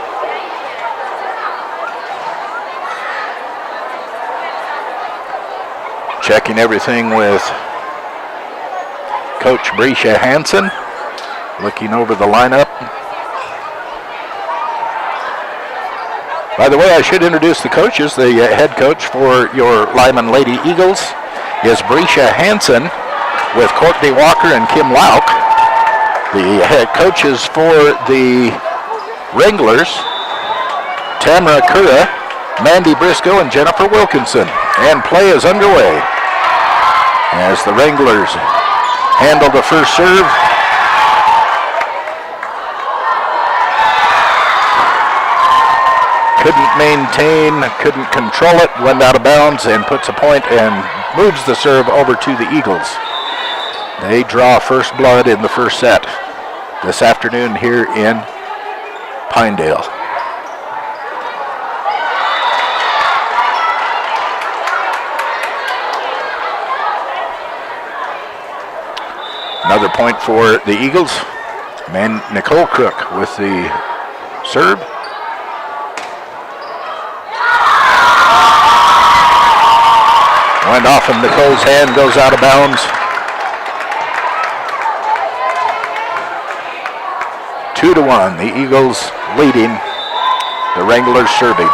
Checking everything with Coach Brescia Hansen, looking over the lineup. By the way, I should introduce the coaches. The head coach for your Lyman Lady Eagles is Brescia Hansen with Courtney Walker and Kim Lauk. The head coaches for the Wranglers, Tamara Kura, Mandy Briscoe, and Jennifer Wilkinson. And play is underway as the Wranglers handle the first serve. Couldn't maintain, couldn't control it, went out of bounds and puts a point and moves the serve over to the Eagles. They draw first blood in the first set this afternoon here in Pinedale. Another point for the Eagles. Nicole Cook with the serve. Went off in Nicole's hand, goes out of bounds. 2-1, the Eagles leading, the Wranglers serving.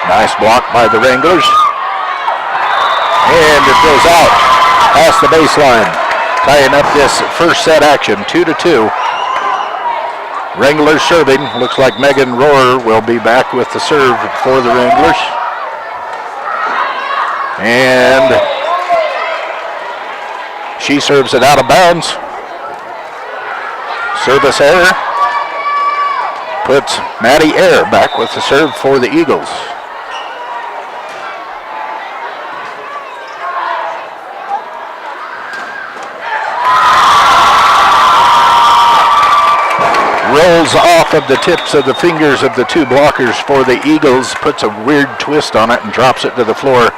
Nice block by the Wranglers. And it goes out past the baseline, tying up this first set action, 2-2. Wranglers serving. Looks like Megan Rohrer will be back with the serve for the Wranglers. And she serves it out of bounds. Service error. Puts Maddie Eyre back with the serve for the Eagles. Rolls off of the tips of the fingers of the two blockers for the Eagles, puts a weird twist on it and drops it to the floor.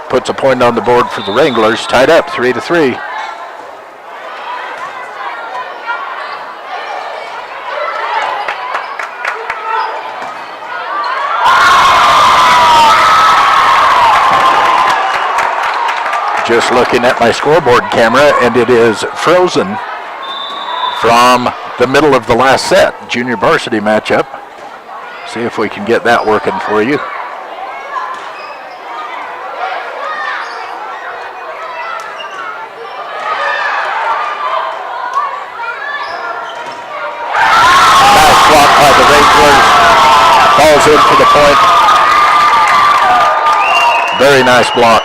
Puts a point on the board for the Wranglers, tied up 3-3. Just looking at my scoreboard camera, and it is frozen from the middle of the last set, junior varsity matchup. See if we can get that working for you. Nice block by the Wranglers. Falls in for the point. Very nice block.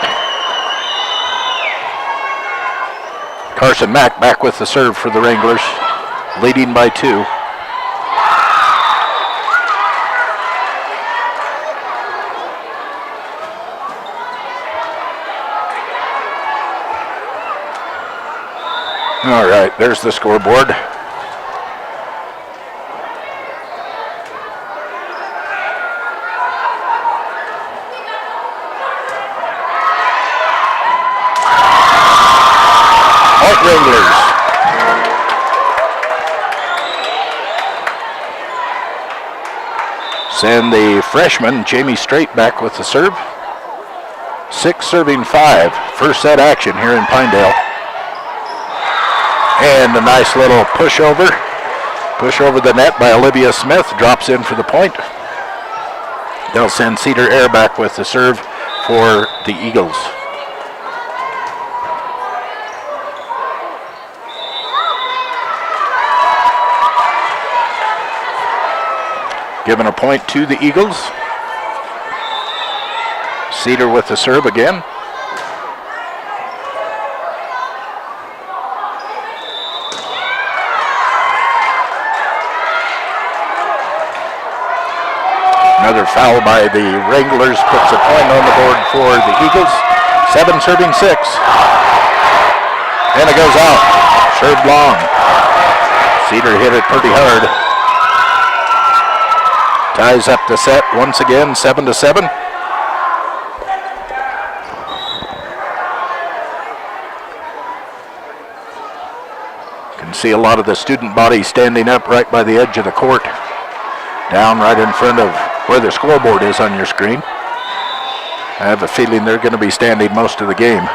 Carson Mack back with the serve for the Wranglers, leading by 2. All right, there's the scoreboard. Wranglers. Send the freshman, Jamie Strait, back with the serve. 6-5. First set action here in Pinedale. And a nice little push over the net by Olivia Smith. Drops in for the point. They'll send Cedar Eyre back with the serve for the Eagles. Giving a point to the Eagles. Cedar with the serve again. Another foul by the Wranglers puts a point on the board for the Eagles. 7-6. And it goes out. Served long. Cedar hit it pretty hard. Ties up the set once again, 7-7. Can see a lot of the student body standing up right by the edge of the court, down right in front of where the scoreboard is on your screen. I have a feeling they're going to be standing most of the game.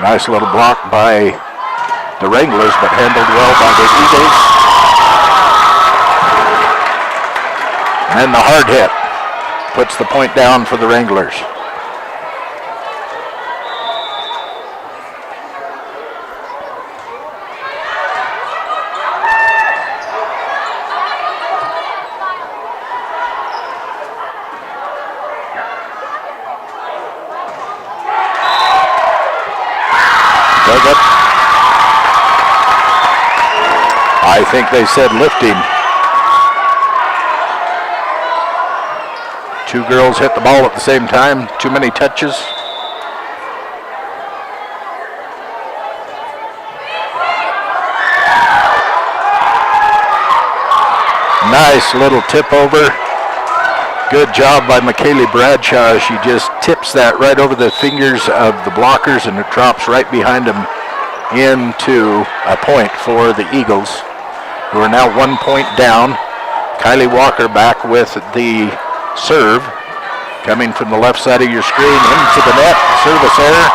Nice little block by the Wranglers, but handled well by the Eagles. And then the hard hit puts the point down for the Wranglers. I think they said lifting. Two girls hit the ball at the same time. Too many touches. Nice little tip over. Good job by McKaylee Bradshaw. She just tips that right over the fingers of the blockers, and it drops right behind them into a point for the Eagles, who are now 1 point down. Kylie Walker back with the serve, coming from the left side of your screen into the net. Service error.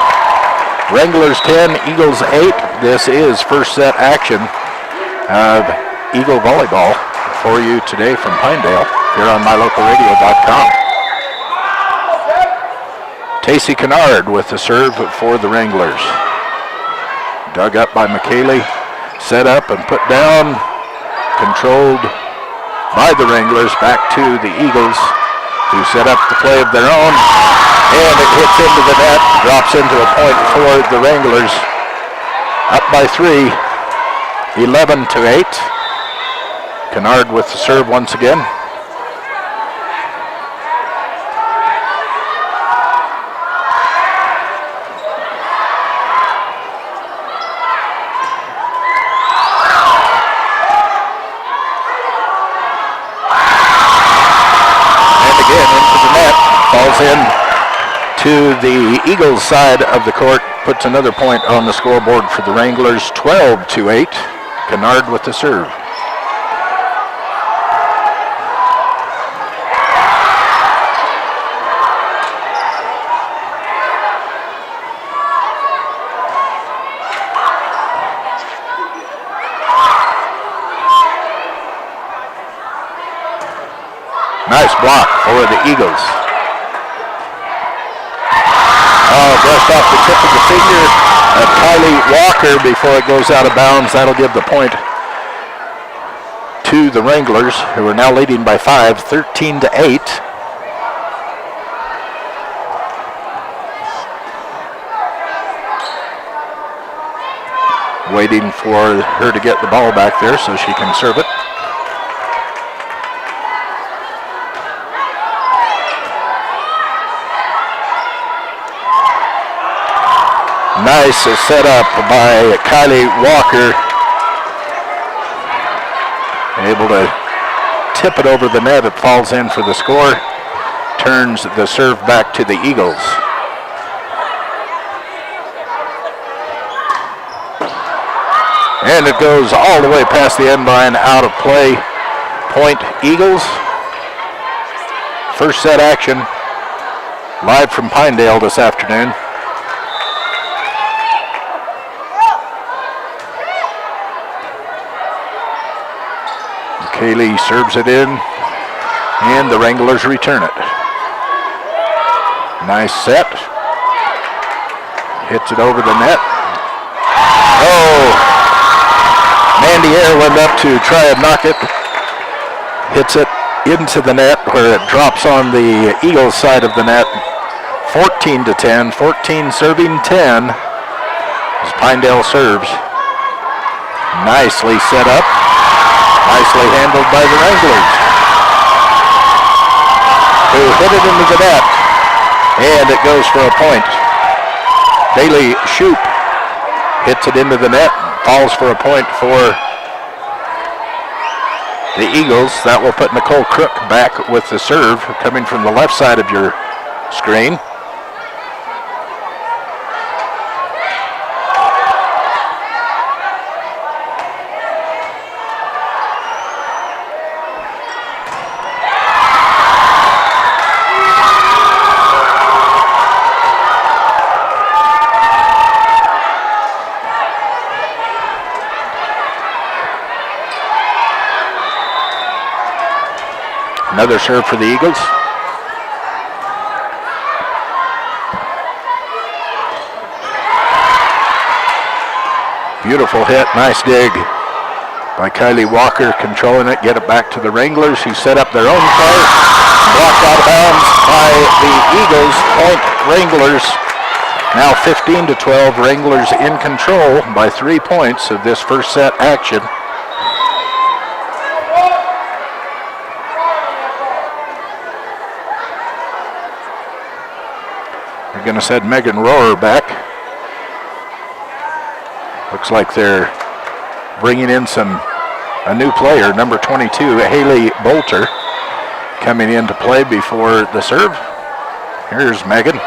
Wranglers 10, Eagles 8. This is first set action of Eagle Volleyball for you today from Pinedale here on mylocalradio.com. Tacey Kennard with the serve for the Wranglers. Dug up by McKaylee, set up and put down, controlled by the Wranglers, back to the Eagles, who set up the play of their own, and it hits into the net, drops into a point for the Wranglers. Up by 3, 11-8. Kennard with the serve once again. Falls in to the Eagles side of the court, puts another point on the scoreboard for the Wranglers, 12-8. Kennard with the serve. Nice block for the Eagles. Brushed off the tip of the finger of Kylie Walker before it goes out of bounds. That'll give the point to the Wranglers, who are now leading by 5, 13-8. Waiting for her to get the ball back there so she can serve it. Nice set up by Kylie Walker. Able to tip it over the net. It falls in for the score. Turns the serve back to the Eagles. And it goes all the way past the end line, out of play. Point Eagles. First set action live from Pinedale this afternoon. Kaylee serves it in, and the Wranglers return it. Nice set. Hits it over the net. Oh! Mandy Air went up to try and knock it. Hits it into the net where it drops on the Eagles side of the net. 14-10. 14 serving 10 as Pinedale serves. Nicely set up. Nicely handled by the Wranglers, who hit it into the net, and it goes for a point. Bailey Shoup hits it into the net, falls for a point for the Eagles. That will put Nicole Crook back with the serve, coming from the left side of your screen. Another serve for the Eagles. Beautiful hit, nice dig by Kylie Walker, controlling it, get it back to the Wranglers, who set up their own play. Blocked out of bounds by the Eagles. Point Wranglers. Now 15-12, Wranglers in control by 3 points of this first set action. They're going to send Megan Rohrer back. Looks like they're bringing in a new player, number 22, Haley Bolter, coming into play before the serve. Here's Megan.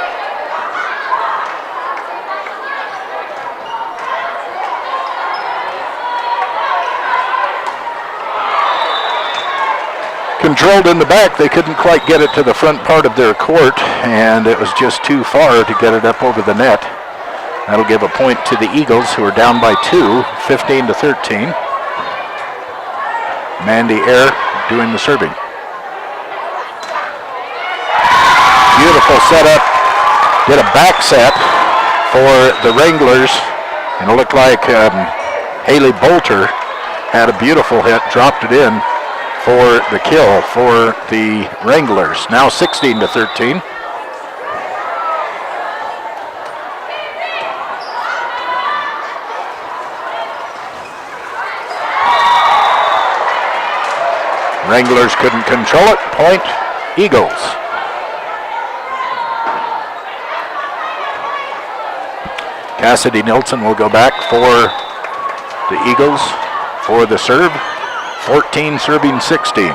Controlled in the back, they couldn't quite get it to the front part of their court, and it was just too far to get it up over the net. That'll give a point to the Eagles, who are down by 2, 15-13. Mandy Air doing the serving. Beautiful setup. Did a back set for the Wranglers. And it looked like Haley Bolter had a beautiful hit, dropped it in for the kill for the Wranglers. Now 16-13. Wranglers couldn't control it. Point, Eagles. Cassidy Nilsson will go back for the Eagles for the serve. 14 serving 16.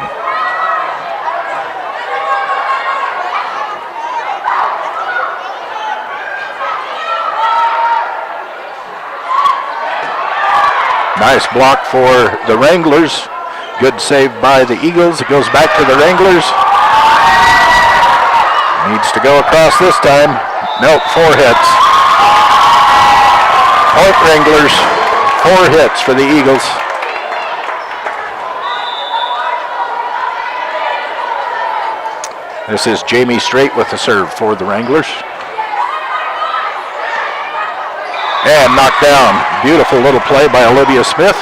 Nice block for the Wranglers. Good save by the Eagles. It goes back to the Wranglers. Needs to go across this time. Nope, 4 hits. Point Wranglers, 4 hits for the Eagles. This is Jamie Strait with the serve for the Wranglers. And knocked down. Beautiful little play by Olivia Smith.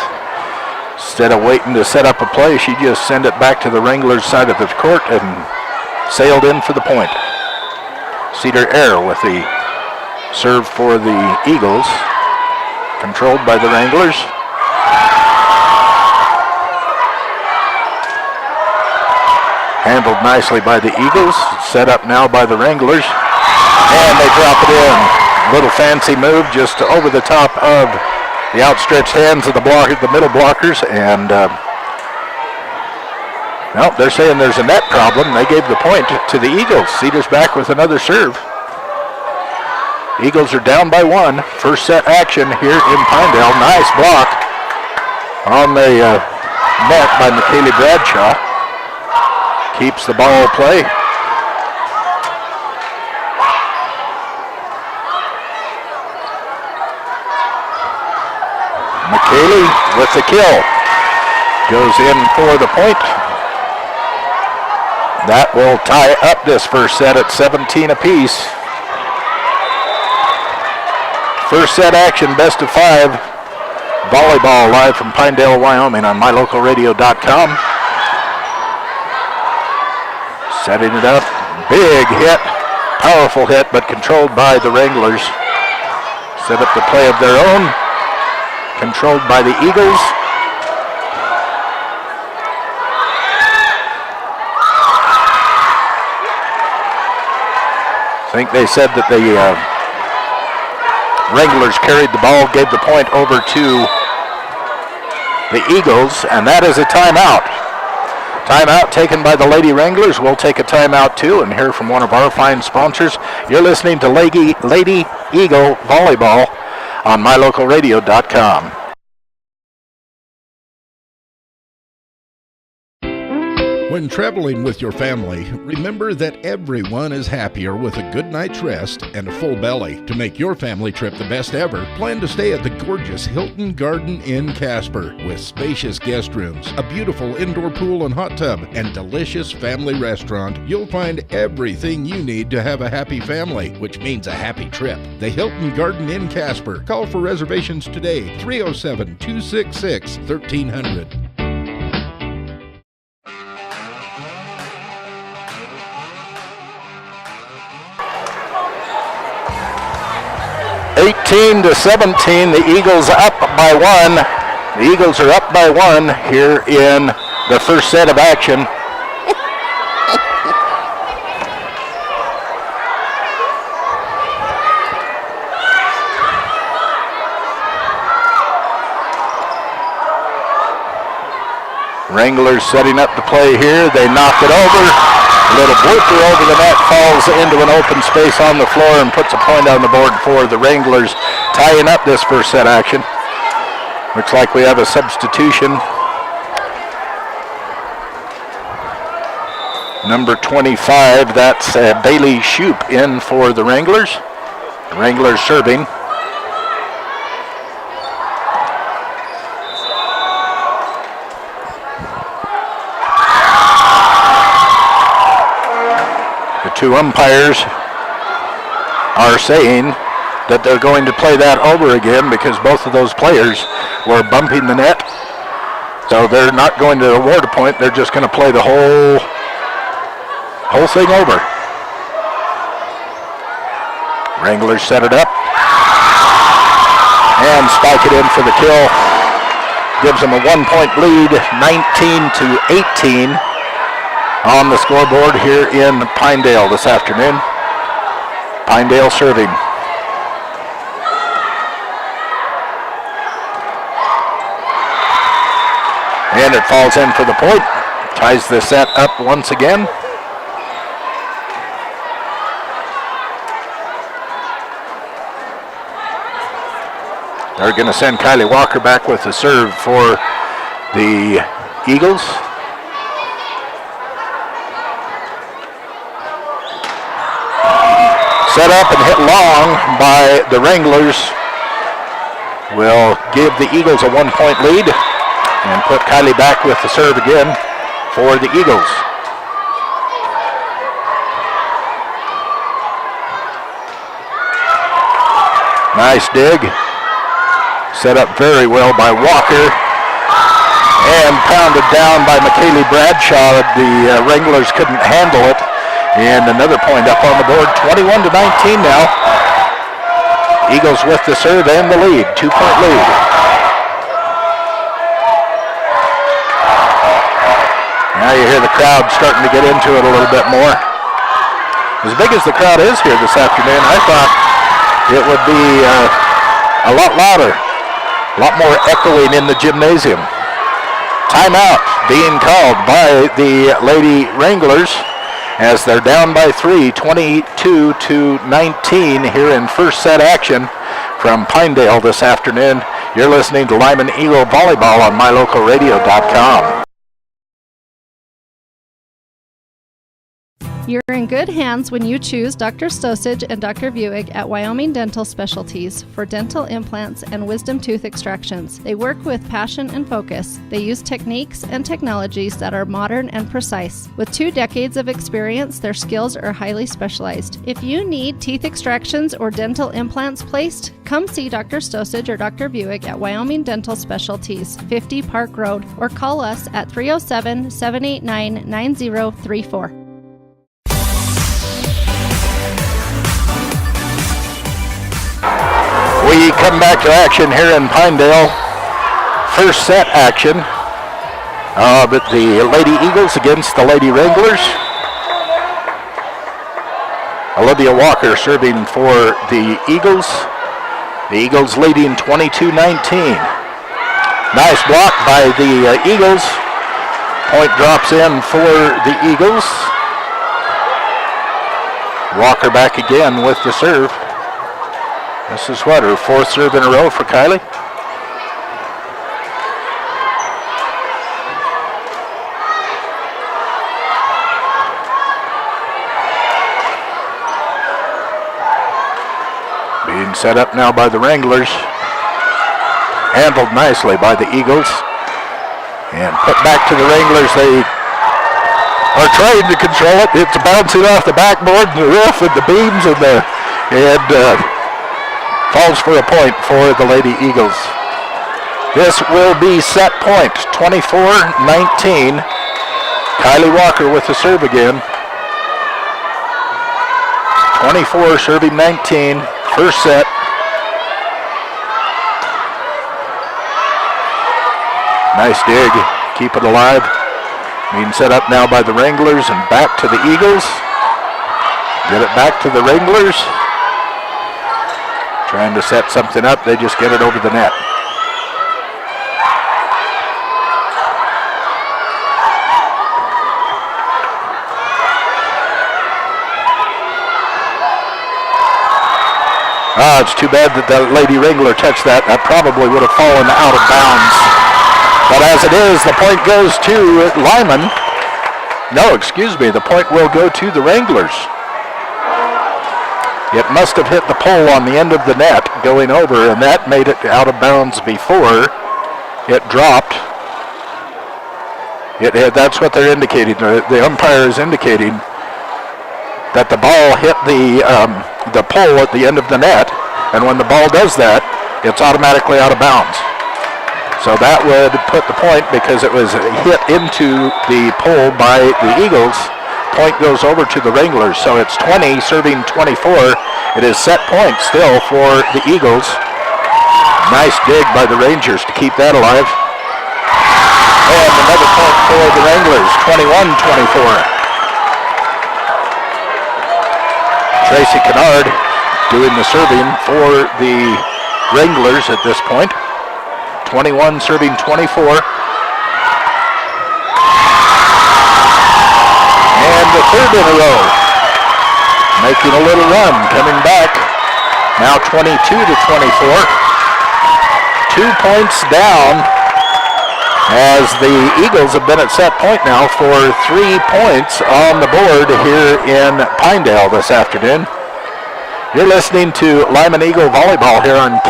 Instead of waiting to set up a play, she just sent it back to the Wranglers' side of the court and sailed in for the point. Cedar Air with the serve for the Eagles, controlled by the Wranglers. Handled nicely by the Eagles, set up now by the Wranglers, and they drop it in. Little fancy move just over the top of the outstretched hands of the middle blockers, and nope, they're saying there's a net problem. They gave the point to the Eagles. Cedars back with another serve. Eagles are down by 1. First set action here in Pinedale. Nice block on the net by McKaylee Bradshaw. Keeps the ball play. McKaylee with the kill. Goes in for the point. That will tie up this first set at 17 apiece. First set action, best of 5. Volleyball live from Pinedale, Wyoming on mylocalradio.com. Setting it up. Big hit. Powerful hit, but controlled by the Wranglers. Set up the play of their own. Controlled by the Eagles. I think they said that the Wranglers carried the ball, gave the point over to the Eagles, and that is a timeout. Timeout taken by the Lady Wranglers. We'll take a timeout too and hear from one of our fine sponsors. You're listening to Lady Eagle Volleyball on mylocalradio.com. When traveling with your family, remember that everyone is happier with a good night's rest and a full belly. To make your family trip the best ever, plan to stay at the gorgeous Hilton Garden Inn Casper with spacious guest rooms, a beautiful indoor pool and hot tub, and delicious family restaurant. You'll find everything you need to have a happy family, which means a happy trip. The Hilton Garden Inn Casper. Call for reservations today, 307-266-1300. 18-17, the Eagles up by 1. The Eagles are up by 1 here in the first set of action. Wranglers setting up the play here. They knock it over. A little blooper over the net, falls into an open space on the floor and puts a point on the board for the Wranglers, tying up this first set action. Looks like we have a substitution. Number 25, that's Bailey Shoup in for the Wranglers. The Wranglers serving. two umpires are saying that they're going to play that over again because both of those players were bumping the net. So they're not going to award a point. They're just going to play the whole thing over. Wranglers set it up and spike it in for the kill. Gives them a 1-point lead, 19-18 on the scoreboard here in Pinedale this afternoon. Pinedale serving. And it falls in for the point. Ties the set up once again. They're going to send Kylie Walker back with the serve for the Eagles. Set up and hit long by the Wranglers. Will give the Eagles a 1-point lead and put Kylie back with the serve again for the Eagles. Nice dig. Set up very well by Walker and pounded down by McKaylee Bradshaw. The Wranglers couldn't handle it. And another point up on the board, 21-19 now. Eagles with the serve and the lead, 2-point lead. Now you hear the crowd starting to get into it a little bit more. As big as the crowd is here this afternoon, I thought it would be a lot louder. A lot more echoing in the gymnasium. Timeout being called by the Lady Wranglers as they're down by 3, 22-19 here in first set action from Pinedale this afternoon. You're listening to Lyman Eagle Volleyball on mylocalradio.com. You're in good hands when you choose Dr. Stosage and Dr. Buick at Wyoming Dental Specialties for dental implants and wisdom tooth extractions. They work with passion and focus. They use techniques and technologies that are modern and precise. With 2 decades of experience, their skills are highly specialized. If you need teeth extractions or dental implants placed, come see Dr. Stosage or Dr. Buick at Wyoming Dental Specialties, 50 Park Road, or call us at 307-789-9034. We come back to action here in Pinedale. First set action. But the Lady Eagles against the Lady Wranglers. Olivia Walker serving for the Eagles. The Eagles leading 22-19. Nice block by the Eagles. Point drops in for the Eagles. Walker back again with the serve. This is what, her 4th serve in a row for Kylie? Being set up now by the Wranglers. Handled nicely by the Eagles. And put back to the Wranglers. They are trying to control it. It's bouncing off the backboard and the roof and the beams and falls for a point for the Lady Eagles. This will be set point, 24-19. Kylie Walker with the serve again. 24 serving 19, first set. Nice dig, keep it alive. Being set up now by the Wranglers and back to the Eagles. Get it back to the Wranglers. Trying to set something up, they just get it over the net. It's too bad that the Lady Wrangler touched that. That probably would have fallen out of bounds. But as it is, the point goes to Lyman. No, excuse me, the point will go to the Wranglers. It must have hit the pole on the end of the net going over, and that made it out of bounds before it dropped. That's what they're indicating. The umpire is indicating that the ball hit the pole at the end of the net, and when the ball does that, it's automatically out of bounds. So that would put the point, because it was hit into the pole by the Eagles. Point goes over to the Wranglers, so it's 20 serving 24. It is set point still for the Eagles. Nice dig by the Rangers to keep that alive. And another point for the Wranglers, 21-24. Tracy Kennard doing the serving for the Wranglers at this point. 21 serving 24. And the third in a row. Making a little run, coming back. Now 22-24. 2 points down, as the Eagles have been at set point now for 3 points on the board here in Pinedale this afternoon. You're listening to Lyman Eagle Volleyball here on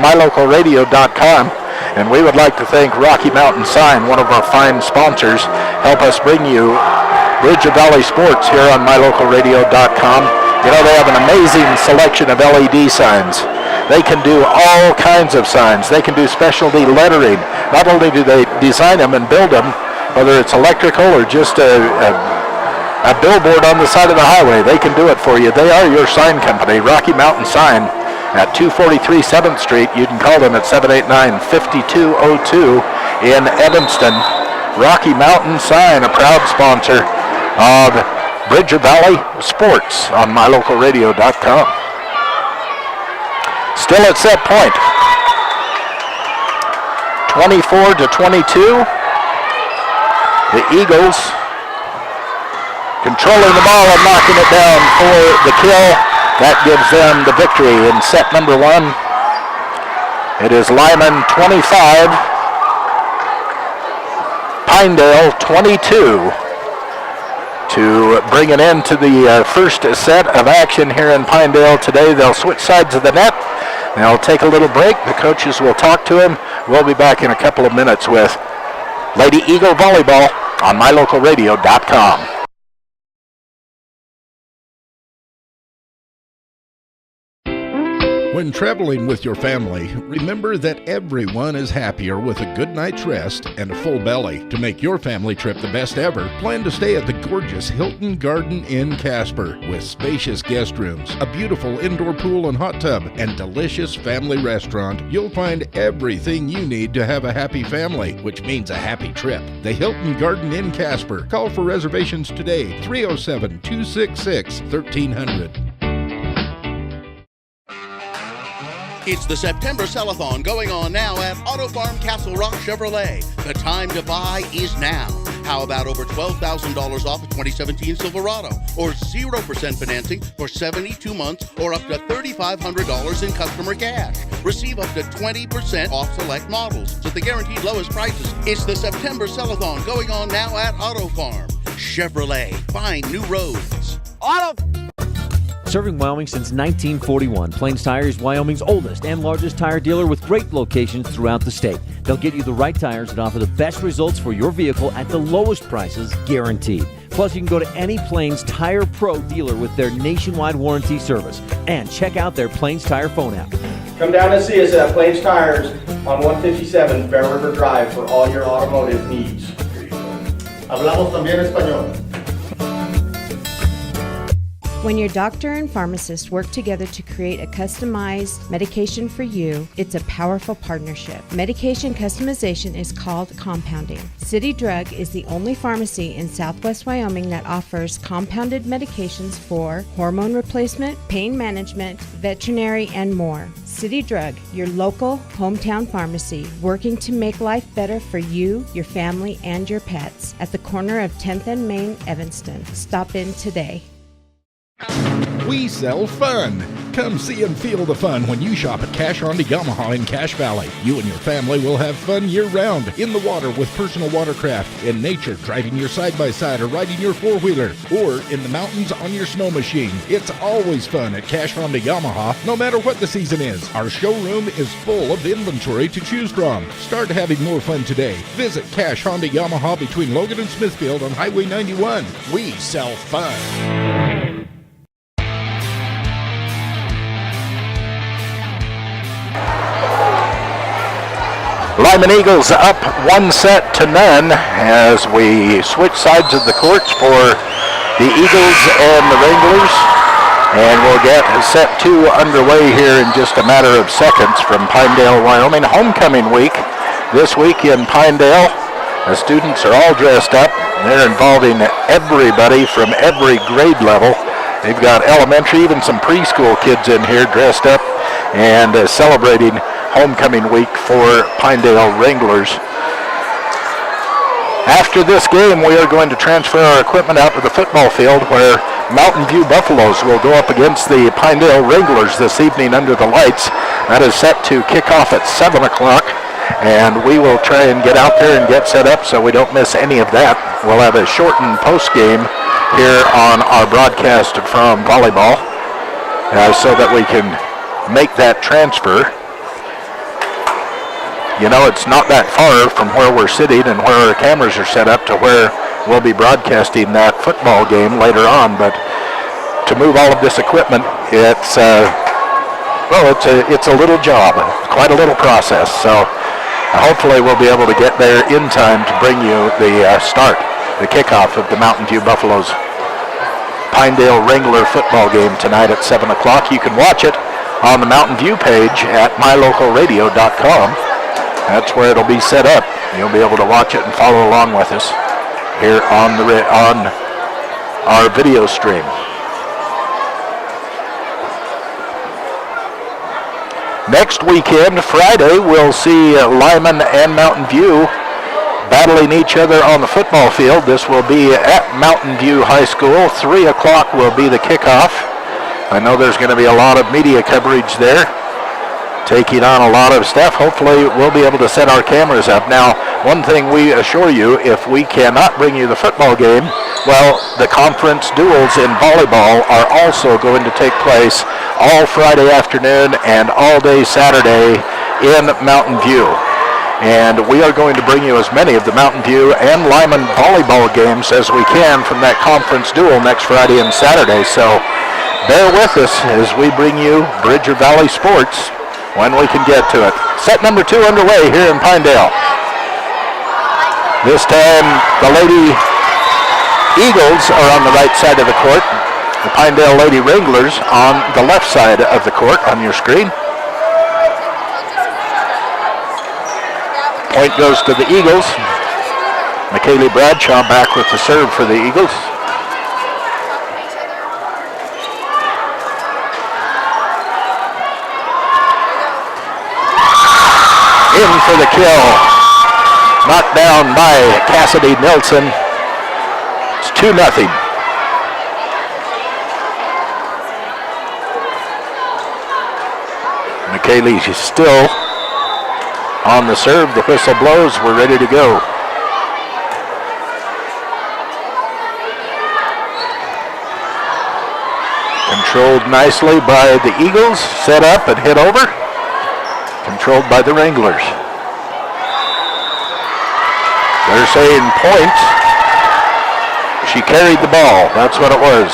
mylocalradio.com, and we would like to thank Rocky Mountain Sign, one of our fine sponsors, help us bring you Bridger Valley Sports here on mylocalradio.com. You know, they have an amazing selection of LED signs. They can do all kinds of signs. They can do specialty lettering. Not only do they design them and build them, whether it's electrical or just a billboard on the side of the highway, they can do it for you. They are your sign company, Rocky Mountain Sign, at 243 7th Street. You can call them at 789-5202 in Evanston. Rocky Mountain Sign, a proud sponsor of Bridger Valley Sports on mylocalradio.com. Still at set point. 24-22. The Eagles controlling the ball and knocking it down for the kill. That gives them the victory in set number 1. It is Lyman 25, Pinedale 22 to bring an end to the first set of action here in Pinedale today. They'll switch sides of the net. They'll take a little break. The coaches will talk to him. We'll be back in a couple of minutes with Lady Eagle Volleyball on mylocalradio.com. When traveling with your family, remember that everyone is happier with a good night's rest and a full belly. To make your family trip the best ever, plan to stay at the gorgeous Hilton Garden Inn Casper with spacious guest rooms, a beautiful indoor pool and hot tub, and delicious family restaurant. You'll find everything you need to have a happy family, which means a happy trip. The Hilton Garden Inn Casper. Call for reservations today, 307-266-1300. It's the September Sell-a-thon going on now at Auto Farm Castle Rock Chevrolet. The time to buy is now. How about over $12,000 off a 2017 Silverado, or 0% financing for 72 months, or up to $3,500 in customer cash. Receive up to 20% off select models at the guaranteed lowest prices. It's the September Sell-a-thon going on now at Auto Farm Chevrolet. Find new roads. Serving Wyoming since 1941, Plains Tire is Wyoming's oldest and largest tire dealer with great locations throughout the state. They'll get you the right tires that offer the best results for your vehicle at the lowest prices, guaranteed. Plus, you can go to any Plains Tire Pro dealer with their nationwide warranty service. And check out their Plains Tire phone app. Come down and see us at Plains Tires on 157 Bear River Drive for all your automotive needs. Hablamos también español. When your doctor and pharmacist work together to create a customized medication for you, it's a powerful partnership. Medication customization is called compounding. City Drug is the only pharmacy in Southwest Wyoming that offers compounded medications for hormone replacement, pain management, veterinary, and more. City Drug, your local hometown pharmacy, working to make life better for you, your family, and your pets at the corner of 10th and Main, Evanston. Stop in today. We sell fun. Come see and feel the fun when you shop at Cash Honda Yamaha in Cache Valley. You and your family will have fun year-round, in the water with personal watercraft, in nature driving your side-by-side or riding your four-wheeler, or in the mountains on your snow machine. It's always fun at Cache Honda Yamaha, no matter what the season is. Our showroom is full of inventory to choose from. Start having more fun today. Visit Cache Honda Yamaha between Logan and Smithfield on Highway 91. We sell fun. Lyman Eagles up 1-0 as we switch sides of the courts for the Eagles and the Wranglers. And we'll get set 2 underway here in just a matter of seconds from Pinedale, Wyoming. Homecoming week this week in Pinedale. The students are all dressed up. They're involving everybody from every grade level. They've got elementary, even some preschool kids in here dressed up and celebrating homecoming week for Pinedale Wranglers. After this game, we are going to transfer our equipment out to the football field where Mountain View Buffaloes will go up against the Pinedale Wranglers this evening under the lights. That is set to kick off at 7 o'clock, and we will try and get out there and get set up so we don't miss any of that. We'll have a shortened post game here on our broadcast from volleyball so that we can make that transfer. You know, it's not that far from where we're sitting and where our cameras are set up to where we'll be broadcasting that football game later on. But to move all of this equipment, it's a little job, quite a little process. So hopefully we'll be able to get there in time to bring you the the kickoff of the Mountain View Buffaloes Pinedale Wrangler football game tonight at 7 o'clock. You can watch it on the Mountain View page at mylocalradio.com. That's where it'll be set up. You'll be able to watch it and follow along with us here on our video stream. Next weekend, Friday, we'll see Lyman and Mountain View battling each other on the football field. This will be at Mountain View High School. 3 o'clock will be the kickoff. I know there's going to be a lot of media coverage there, taking on a lot of stuff. Hopefully we'll be able to set our cameras up. Now, one thing we assure you, if we cannot bring you the football game, well, the conference duels in volleyball are also going to take place all Friday afternoon and all day Saturday in Mountain View. And we are going to bring you as many of the Mountain View and Lyman volleyball games as we can from that conference duel next Friday and Saturday. So bear with us as we bring you Bridger Valley sports when we can get to it. Set number 2 underway here in Pinedale. This time the Lady Eagles are on the right side of the court. The Pinedale Lady Wranglers on the left side of the court on your screen. Point goes to the Eagles. McKaylee Bradshaw back with the serve for the Eagles. In for the kill. Knocked down by Cassidy Nelson. It's 2-0. McKaylee is still on the serve. The whistle blows. We're ready to go. Controlled nicely by the Eagles. Set up and hit over. Controlled by the Wranglers. They're saying point. She carried the ball. That's what it was.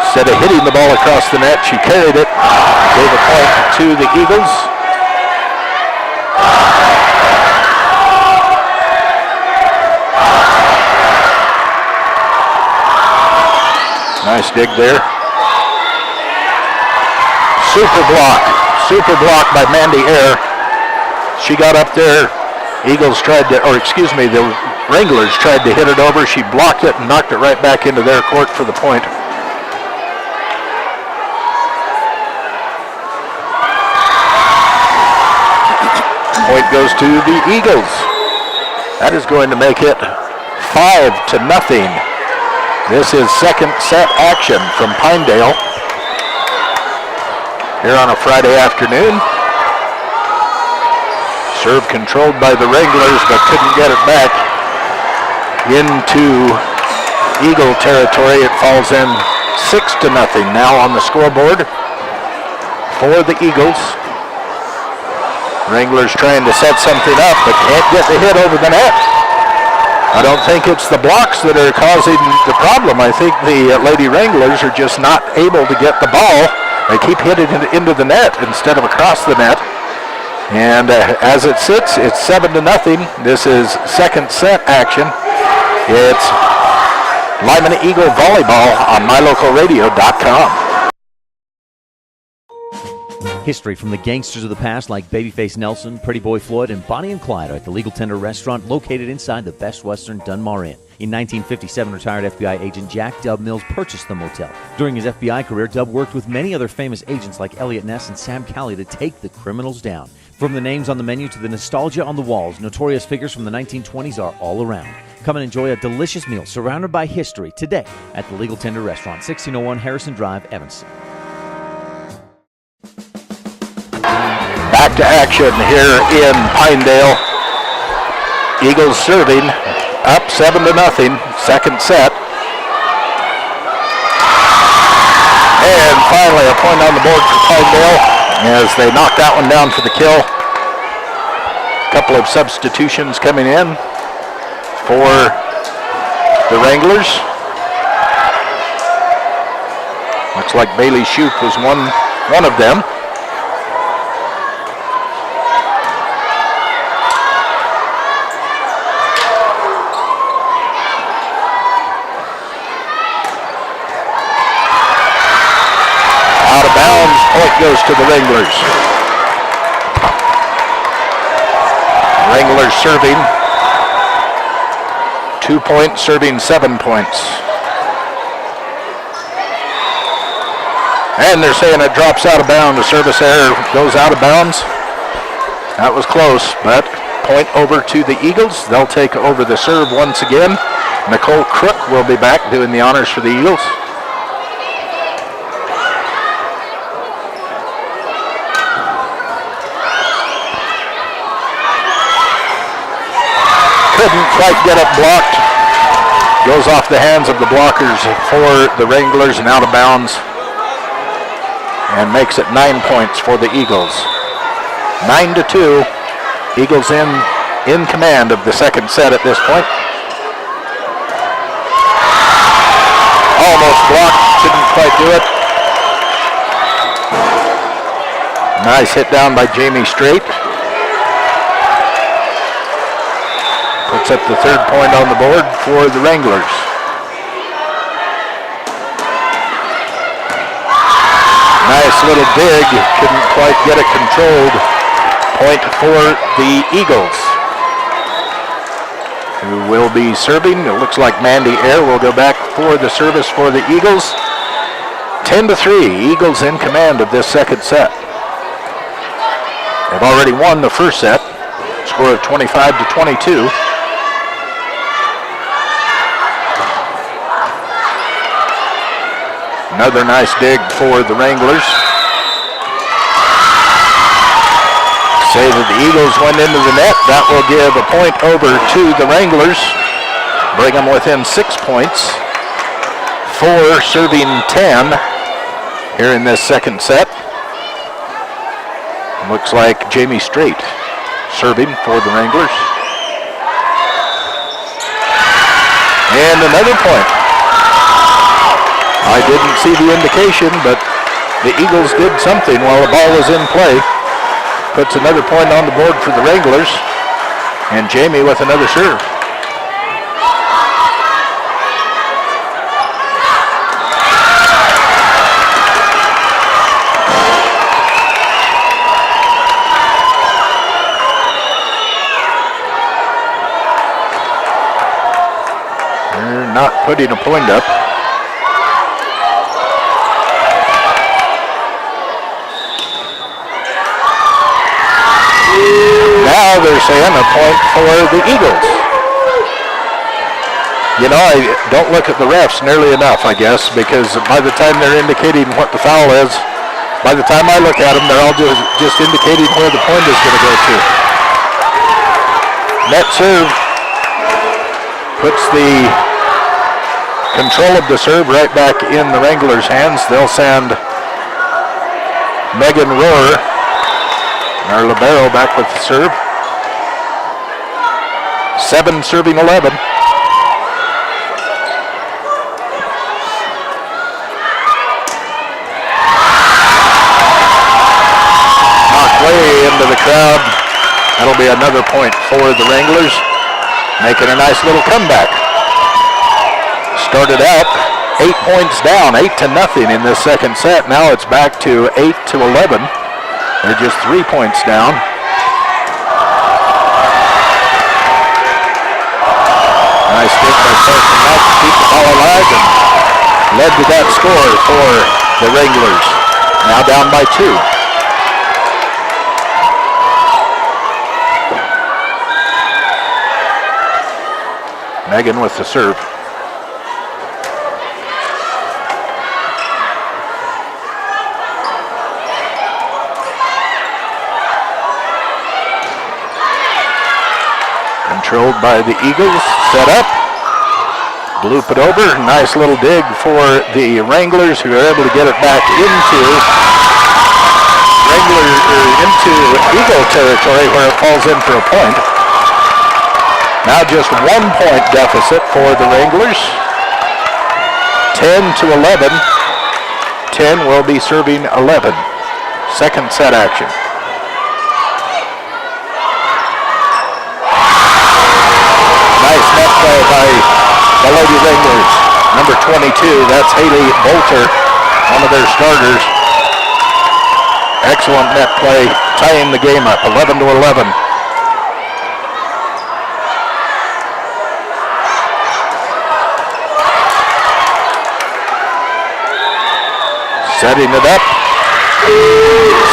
Instead of hitting the ball across the net, she carried it. Gave a point to the Eagles. Nice dig there. Super block by Mandy Air. She got up there. Eagles tried to, the Wranglers tried to hit it over. She blocked it and knocked it right back into their court for the point. Point goes to the Eagles. That is going to make it 5-0. This is second set action from Pinedale here on a Friday afternoon. Serve controlled by the Wranglers, but couldn't get it back into Eagle territory. It falls in 6-0 now on the scoreboard for the Eagles. Wranglers trying to set something up, but can't get the hit over the net. I don't think it's the blocks that are causing the problem. I think the Lady Wranglers are just not able to get the ball. They keep hitting it into the net instead of across the net. And as it sits, it's 7-0. This is second set action. It's Lyman Eagle Volleyball on MyLocalRadio.com. History from the gangsters of the past like Babyface Nelson, Pretty Boy Floyd, and Bonnie and Clyde are at the Legal Tender restaurant located inside the Best Western Dunmar Inn. In 1957, retired FBI agent Jack Dub Mills purchased the motel. During his FBI career, Dub worked with many other famous agents like Elliot Ness and Sam Cowley to take the criminals down. From the names on the menu to the nostalgia on the walls, notorious figures from the 1920s are all around. Come and enjoy a delicious meal surrounded by history today at the Legal Tender restaurant, 1601 Harrison Drive, Evanston. Back to action here in Pinedale. Eagles serving up 7-0, second set. And finally a point on the board for Pinedale as they knock that one down for the kill. A couple of substitutions coming in for the Wranglers. Looks like Bailey Shoup was one of them. Point goes to the Wranglers. Wranglers serving 2 points, serving 7 points. And they're saying it drops out of bounds. The service error goes out of bounds. That was close, but point over to the Eagles. They'll take over the serve once again. Nicole Crook will be back doing the honors for the Eagles. Couldn't quite get it blocked. Goes off the hands of the blockers for the Wranglers and out of bounds. And makes it 9 points for the Eagles. 9-2. Eagles in command of the second set at this point. Almost blocked. Couldn't quite do it. Nice hit down by Jamie Strait. Puts up the third point on the board for the Wranglers. Nice little dig. Couldn't quite get it controlled. Point for the Eagles, who will be serving. It looks like Mandy Eyre will go back for the service for the Eagles. 10-3. Eagles in command of this second set. They've already won the first set. Score of 25-22. Another nice dig for the Wranglers. Say that the Eagles went into the net. That will give a point over to the Wranglers. Bring them within 6 points. 4 serving 10 here in this second set. Looks like Jamie Strait serving for the Wranglers. And another point. I didn't see the indication, but the Eagles did something while the ball was in play. Puts another point on the board for the Wranglers. And Jamie with another serve. They're not putting a point up. Now they're saying a point for the Eagles. You know, I don't look at the refs nearly enough, I guess, because by the time they're indicating what the foul is, by the time I look at them, they're all just indicating where the point is going to go to. Net serve puts the control of the serve right back in the Wranglers' hands. They'll send Megan Rohr, our libero, back with the serve. 7 serving 11. Way into the crowd. That'll be another point for the Wranglers, making a nice little comeback. Started out 8 points down, 8-0 in this second set. Now it's back to 8-11. They're just 3 points down. Nice hit by Carson Knight to keep the ball alive and led to that score for the Wranglers. Now down by 2. Megan with the serve. Controlled by the Eagles. Set up. Bloop it over. Nice little dig for the Wranglers, who are able to get it back into Eagle territory, where it falls in for a point. Now just 1 point deficit for the Wranglers. 10-11. 10 will be serving 11. Second set action. Nice net play by the Lady Wranglers. Number 22, that's Haley Bolter, one of their starters. Excellent net play, tying the game up, 11-11. Setting it up,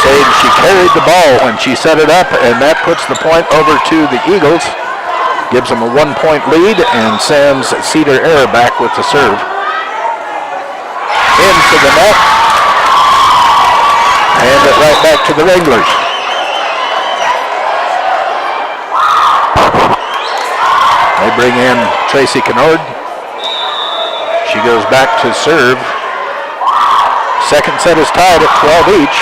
saying she carried the ball when she set it up, and that puts the point over to the Eagles. Gives them a 1 point lead and sends Cedar Air back with the serve. Into the net. Hand it right back to the Wranglers. They bring in Tracy Kennard. She goes back to serve. Second set is tied at 12 each.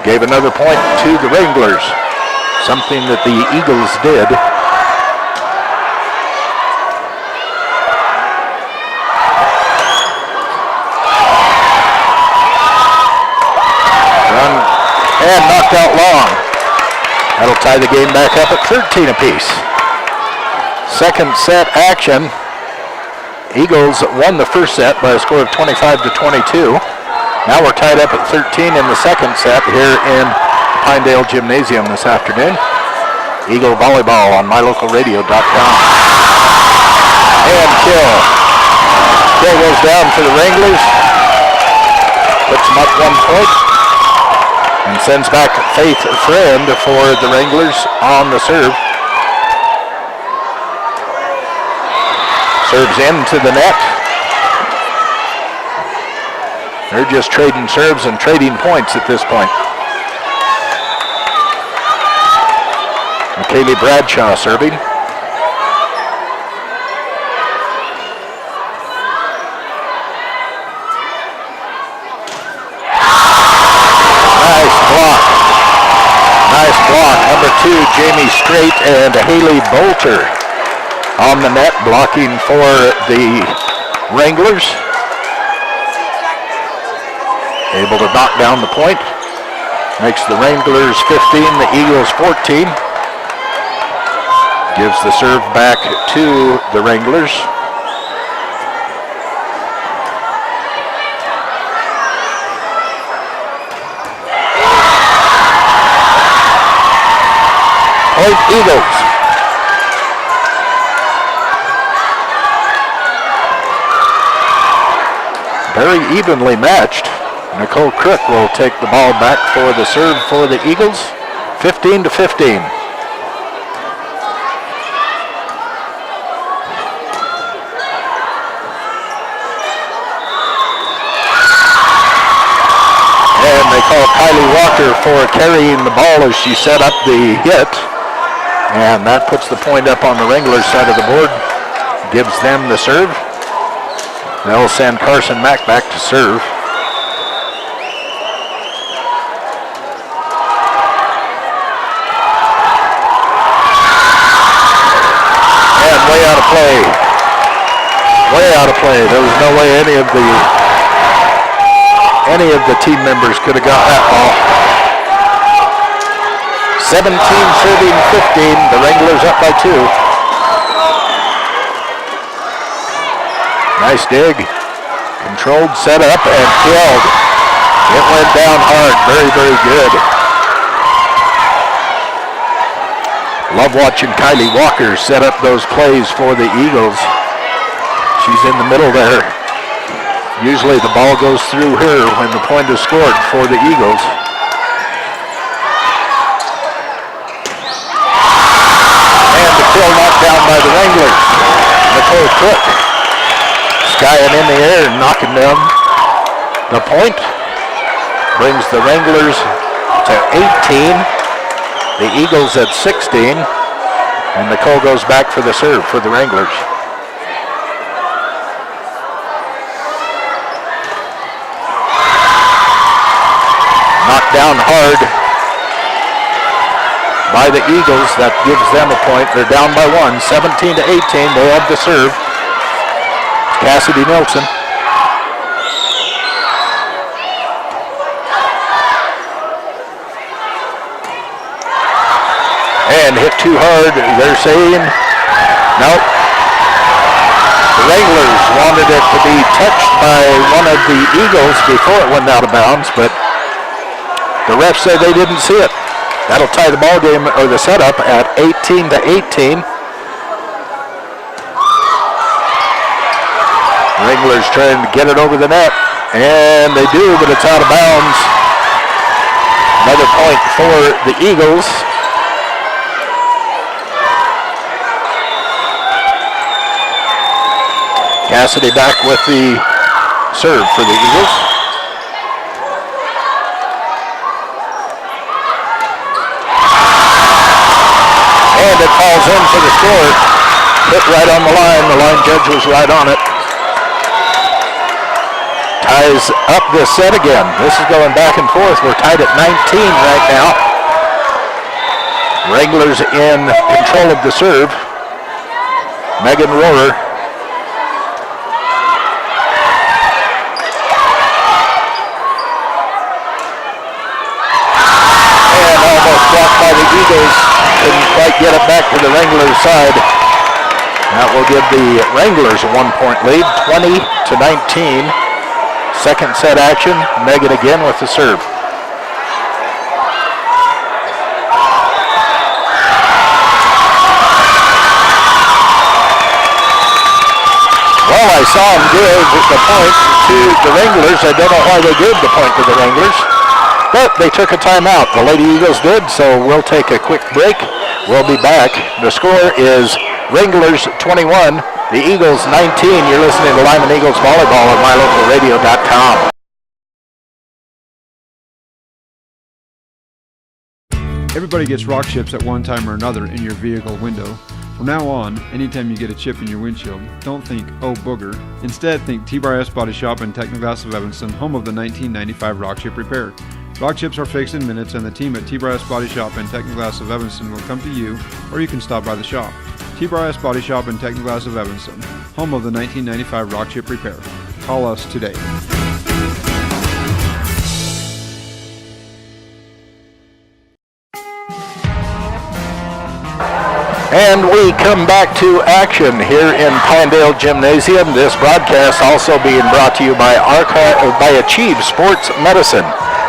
Gave another point to the Wranglers, something that the Eagles did. Run and knocked out long. That'll tie the game back up at 13 apiece. Second set action. Eagles won the first set by a score of 25-22. Now we're tied up at 13 in the second set here in Pinedale Gymnasium this afternoon. Eagle Volleyball on mylocalradio.com. And kill. Kill goes down for the Wranglers. Puts them up 1 point. And sends back Faith Friend for the Wranglers on the serve. Serves into the net. They're just trading serves and trading points at this point. And Kaylee Bradshaw serving. Nice block. Number 2, Jamie Strait and Haley Bolter on the net, blocking for the Wranglers. Able to knock down the point. Makes the Wranglers 15, the Eagles 14. Gives the serve back to the Wranglers. Point Eagles. Very evenly matched. Nicole Crook will take the ball back for the serve for the Eagles. 15-15. And they call Kylie Walker for carrying the ball as she set up the hit. And that puts the point up on the Wranglers side of the board. Gives them the serve. They'll send Carson Mack back to serve. And way out of play. Way out of play. There was no way any of the team members could have got that ball. 17-15. The Wranglers up by 2. Nice dig. Controlled, set up, and killed. It went down hard. Very, very good. Love watching Kylie Walker set up those plays for the Eagles. She's in the middle there. Usually the ball goes through her when the point is scored for the Eagles. And the kill knocked down by the Wranglers. Nicole Cook skying in the air and knocking down the point. Brings the Wranglers to 18. The Eagles at 16. And Nicole goes back for the serve for the Wranglers. Knocked down hard by the Eagles. That gives them a point. They're down by 1, 17-18. They have the serve. Cassidy Nelson. And hit too hard. They're saying, nope. The Wranglers wanted it to be touched by one of the Eagles before it went out of bounds, but the ref said they didn't see it. That'll tie the ball game or the setup at 18-18. Wranglers trying to get it over the net, and they do, but it's out of bounds. Another point for the Eagles. Cassidy back with the serve for the Eagles. And it falls in for the score. Hit right on the line. The line judge was right on it. Ties up this set again. This is going back and forth. We're tied at 19 right now. Wranglers in control of the serve. Megan Rohrer. And almost blocked by the Eagles. Couldn't quite get it back to the Wranglers side. That will give the Wranglers a 1-point lead, 20-19. Second set action, Megan again with the serve. Well, I saw him give the point to the Wranglers. I don't know why they gave the point to the Wranglers, but they took a timeout. The Lady Eagles did, so we'll take a quick break. We'll be back. The score is Wranglers 21. The Eagles 19. You're listening to Lyman Eagles Volleyball at mylocalradio.com. Everybody gets rock chips at one time or another in your vehicle window. From now on, anytime you get a chip in your windshield, don't think, oh booger. Instead, think T-Bar Body Shop and Technoglass of Evanston, home of the 1995 rock chip repair. Rock chips are fixed in minutes, and the team at T-Bar Body Shop and Technoglass of Evanston will come to you, or you can stop by the shop. T-Bar Body Shop and Technoglass of Evanston, home of the 1995 rock chip repair. Call us today. And we come back to action here in Pinedale Gymnasium. This broadcast also being brought to you by Achieve Sports Medicine,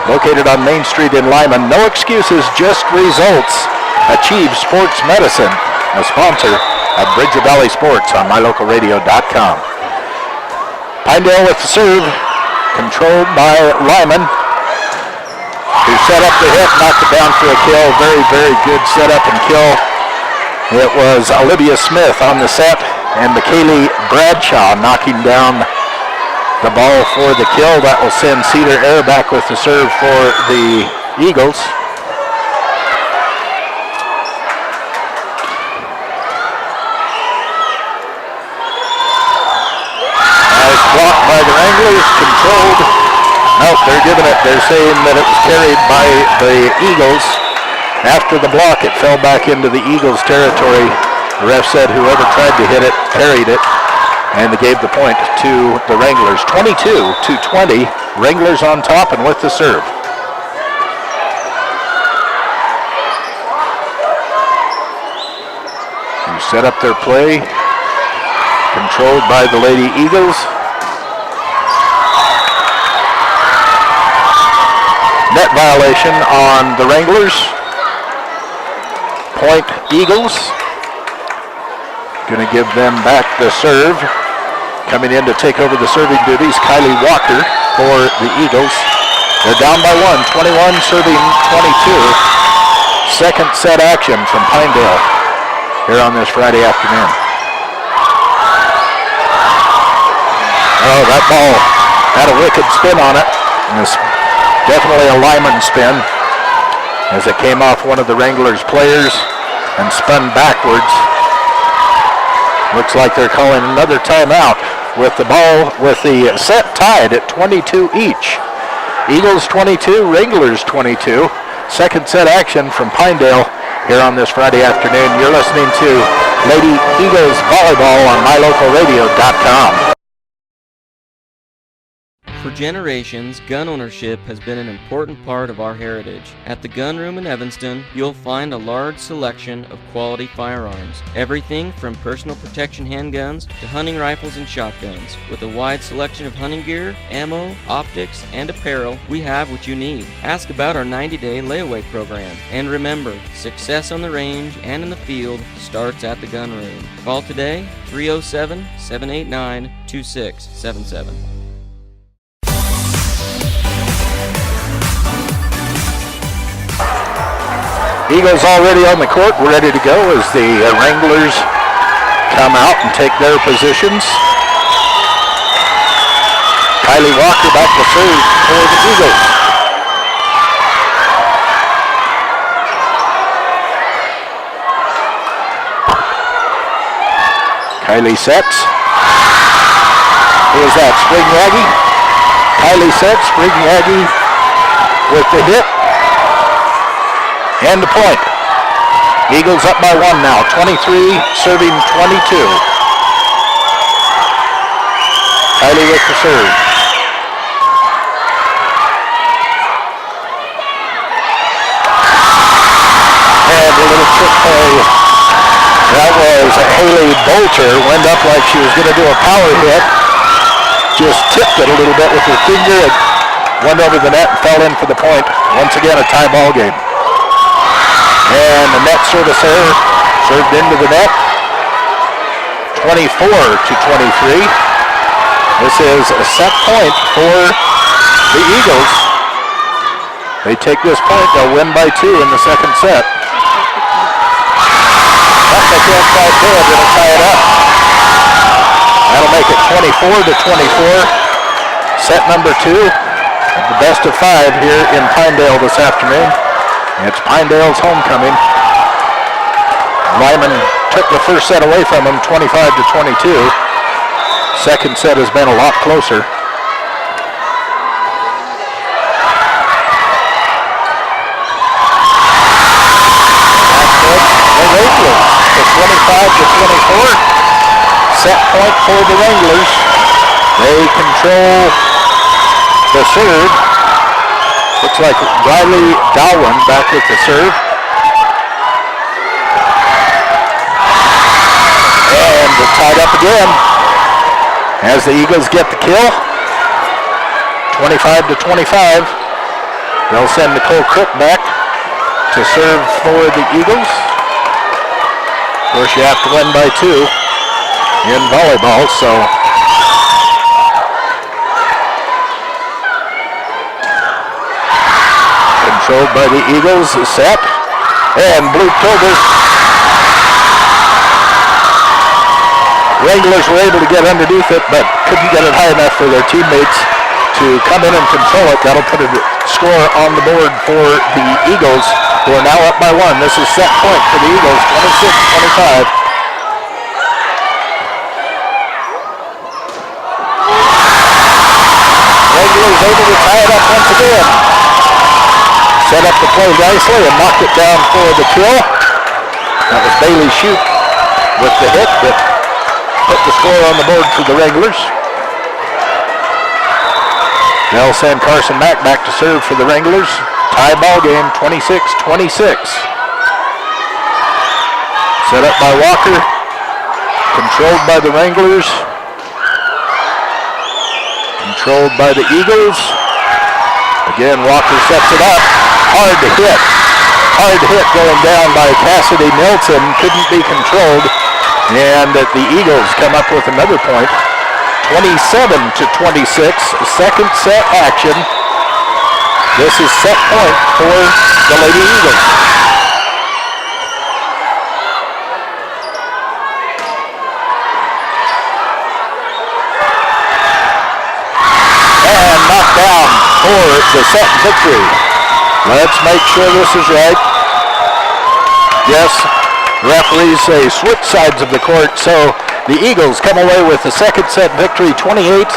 located on Main Street in Lyman. No excuses, just results. Achieve Sports Medicine, a sponsor of Bridger Valley Sports on mylocalradio.com. Pinedale with the serve. controlled by Lyman, who set up the hit, knocked it down for a kill. Very, very good setup and kill. It was Olivia Smith on the set and McKaylee Bradshaw knocking down the ball for the kill. That will send Cedar Air back with the serve for the Eagles. Nice block by the Wranglers, controlled. Nope, they're giving it. They're saying that it was carried by the Eagles. After the block, it fell back into the Eagles' territory. The ref said whoever tried to hit it carried it, and they gave the point to the Wranglers. 22-20. Wranglers on top and with the serve. You set up their play, controlled by the Lady Eagles. Net violation on the Wranglers. Point Eagles. Going to give them back the serve. Coming in to take over the serving duties, Kylie Walker for the Eagles. They're down by 1, 21 serving 22. Second set action from Pinedale here on this Friday afternoon. Oh, that ball had a wicked spin on it. And it's definitely a Lyman spin as it came off one of the Wranglers players and spun backwards. Looks like they're calling another timeout with the ball, with the set tied at 22 each. Eagles 22, Wranglers 22. Second set action from Pinedale here on this Friday afternoon. You're listening to Lady Eagles Volleyball on MyLocalRadio.com. For generations, gun ownership has been an important part of our heritage. At the Gun Room in Evanston, you'll find a large selection of quality firearms. Everything from personal protection handguns to hunting rifles and shotguns. With a wide selection of hunting gear, ammo, optics, and apparel, we have what you need. Ask about our 90-day layaway program. And remember, success on the range and in the field starts at the Gun Room. Call today, 307-789-2677. Eagles already on the court, we're ready to go as the Wranglers come out and take their positions. Kylie Walker back to serve for the Eagles. Kylie sets. Who is that, Spring Aggie? Kylie sets, Spring Aggie with the hit. And the point. Eagles up by 1 now, 23 serving 22. Kylie with the serve. And a little trick play. That was Haley Bolter, went up like she was going to do a power hit. Just tipped it a little bit with her finger. It went over the net and fell in for the point. Once again, a tie ball game. And the net service error served into the net. 24-23. This is a set point for the Eagles. They take this point, they'll win by 2 in the second set. That's the inside there, gonna tie it up. That'll make it 24-24. Set number 2 of the best of 5 here in Pinedale this afternoon. It's Pinedale's homecoming. Lyman took the first set away from him, 25-22. Second set has been a lot closer. The Wranglers to 25-24. Set point for the Wranglers. They control the serve. Looks like Riley Dowin back with the serve. And they're tied up again as the Eagles get the kill. 25-25. They'll send Nicole Crook back to serve for the Eagles. Of course, you have to win by 2 in volleyball, so Controlled by the Eagles, set, and Blue Togas. Wranglers were able to get underneath it, but couldn't get it high enough for their teammates to come in and control it. That'll put a score on the board for the Eagles, who are now up by 1. This is set point for the Eagles, 26-25. Wranglers able to tie it up once again. Set up the play nicely and knocked it down for the kill. That was Bailey Shoup with the hit that put the score on the board for the Wranglers. Nelson Carson back to serve for the Wranglers. Tie ball game, 26-26. Set up by Walker. Controlled by the Wranglers. Controlled by the Eagles. Again, Walker sets it up. Hard to hit. Hard hit going down by Cassidy Milton. Couldn't be controlled. And the Eagles come up with another point. 27-26. Second set action. This is set point for the Lady Eagles. And knocked down for the set victory. Let's make sure this is right. Yes, referees say switch sides of the court, so the Eagles come away with the second set victory, 28-26,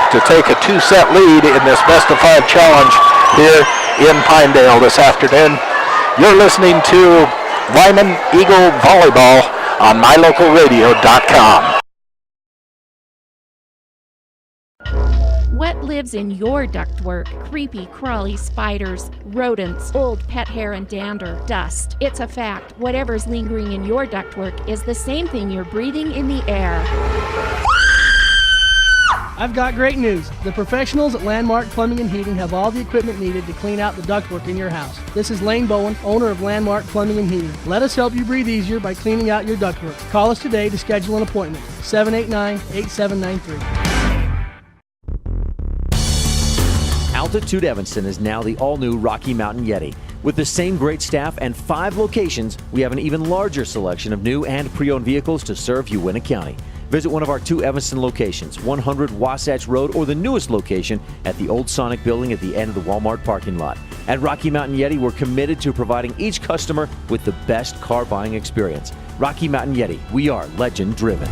to take a 2-set lead in this best-of-5 challenge here in Pinedale this afternoon. You're listening to Lyman Eagle Volleyball on mylocalradio.com. What lives in your ductwork? Creepy, crawly spiders, rodents, old pet hair and dander, dust. It's a fact. Whatever's lingering in your ductwork is the same thing you're breathing in the air. I've got great news. The professionals at Landmark Plumbing and Heating have all the equipment needed to clean out the ductwork in your house. This is Lane Bowen, owner of Landmark Plumbing and Heating. Let us help you breathe easier by cleaning out your ductwork. Call us today to schedule an appointment. 789-8793. Altitude Evanston is now the all-new Rocky Mountain Yeti. With the same great staff and 5 locations, we have an even larger selection of new and pre-owned vehicles to serve Uintah County. Visit one of our 2 Evanston locations, 100 Wasatch Road, or the newest location at the Old Sonic Building at the end of the Walmart parking lot. At Rocky Mountain Yeti, we're committed to providing each customer with the best car buying experience. Rocky Mountain Yeti, we are legend driven.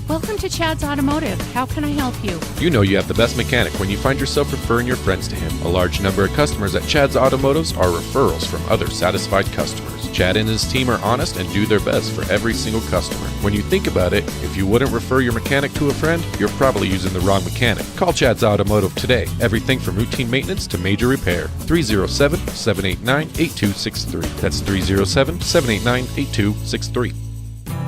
Welcome to Chad's Automotive. How can I help you? You know you have the best mechanic when you find yourself referring your friends to him. A large number of customers at Chad's Automotives are referrals from other satisfied customers. Chad and his team are honest and do their best for every single customer. When you think about it, if you wouldn't refer your mechanic to a friend, you're probably using the wrong mechanic. Call Chad's Automotive today. Everything from routine maintenance to major repair. 307-789-8263. That's 307-789-8263.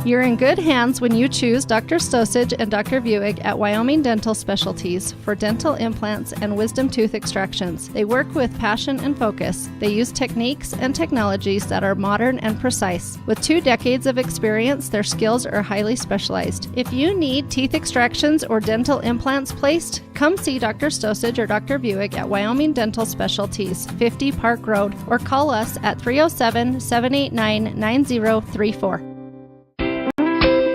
You're in good hands when you choose Dr. Stosage and Dr. Buick at Wyoming Dental Specialties for dental implants and wisdom tooth extractions. They work with passion and focus. They use techniques and technologies that are modern and precise. With 2 decades of experience, their skills are highly specialized. If you need teeth extractions or dental implants placed, come see Dr. Stosage or Dr. Buick at Wyoming Dental Specialties, 50 Park Road, or call us at 307-789-9034.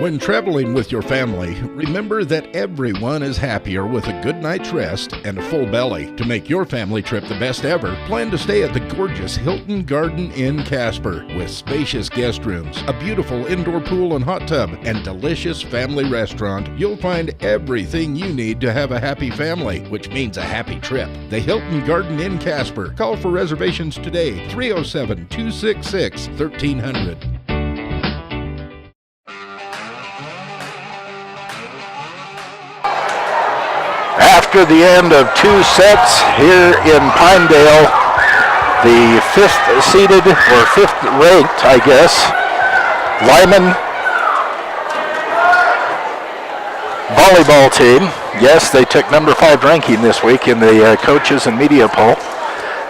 When traveling with your family, remember that everyone is happier with a good night's rest and a full belly. To make your family trip the best ever, plan to stay at the gorgeous Hilton Garden Inn Casper with spacious guest rooms, a beautiful indoor pool and hot tub, and delicious family restaurant. You'll find everything you need to have a happy family, which means a happy trip. The Hilton Garden Inn Casper. Call for reservations today, 307-266-1300. After the end of 2 sets here in Pinedale, the 5th seeded, or 5th ranked, I guess, Lyman volleyball team. Yes, they took number 5 ranking this week in the coaches and media poll.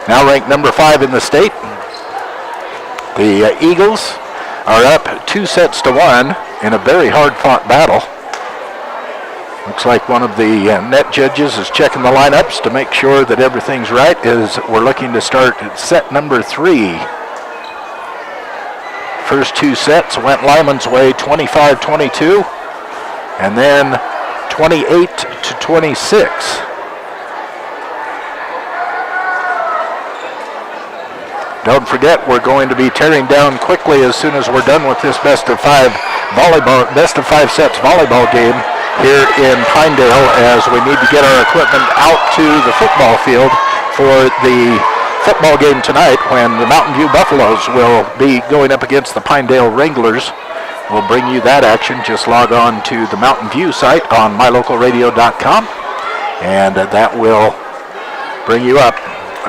Now ranked number 5 in the state. The Eagles are up 2-1 in a very hard-fought battle. Looks like one of the net judges is checking the lineups to make sure that everything's right as we're looking to start set number 3. First 2 sets went Lyman's way, 25-22, and then 28-26. Don't forget, we're going to be tearing down quickly as soon as we're done with this best of 5 sets volleyball game here in Pinedale, as we need to get our equipment out to the football field for the football game tonight when the Mountain View Buffaloes will be going up against the Pinedale Wranglers. We'll bring you that action. Just log on to the Mountain View site on mylocalradio.com, and that will bring you up.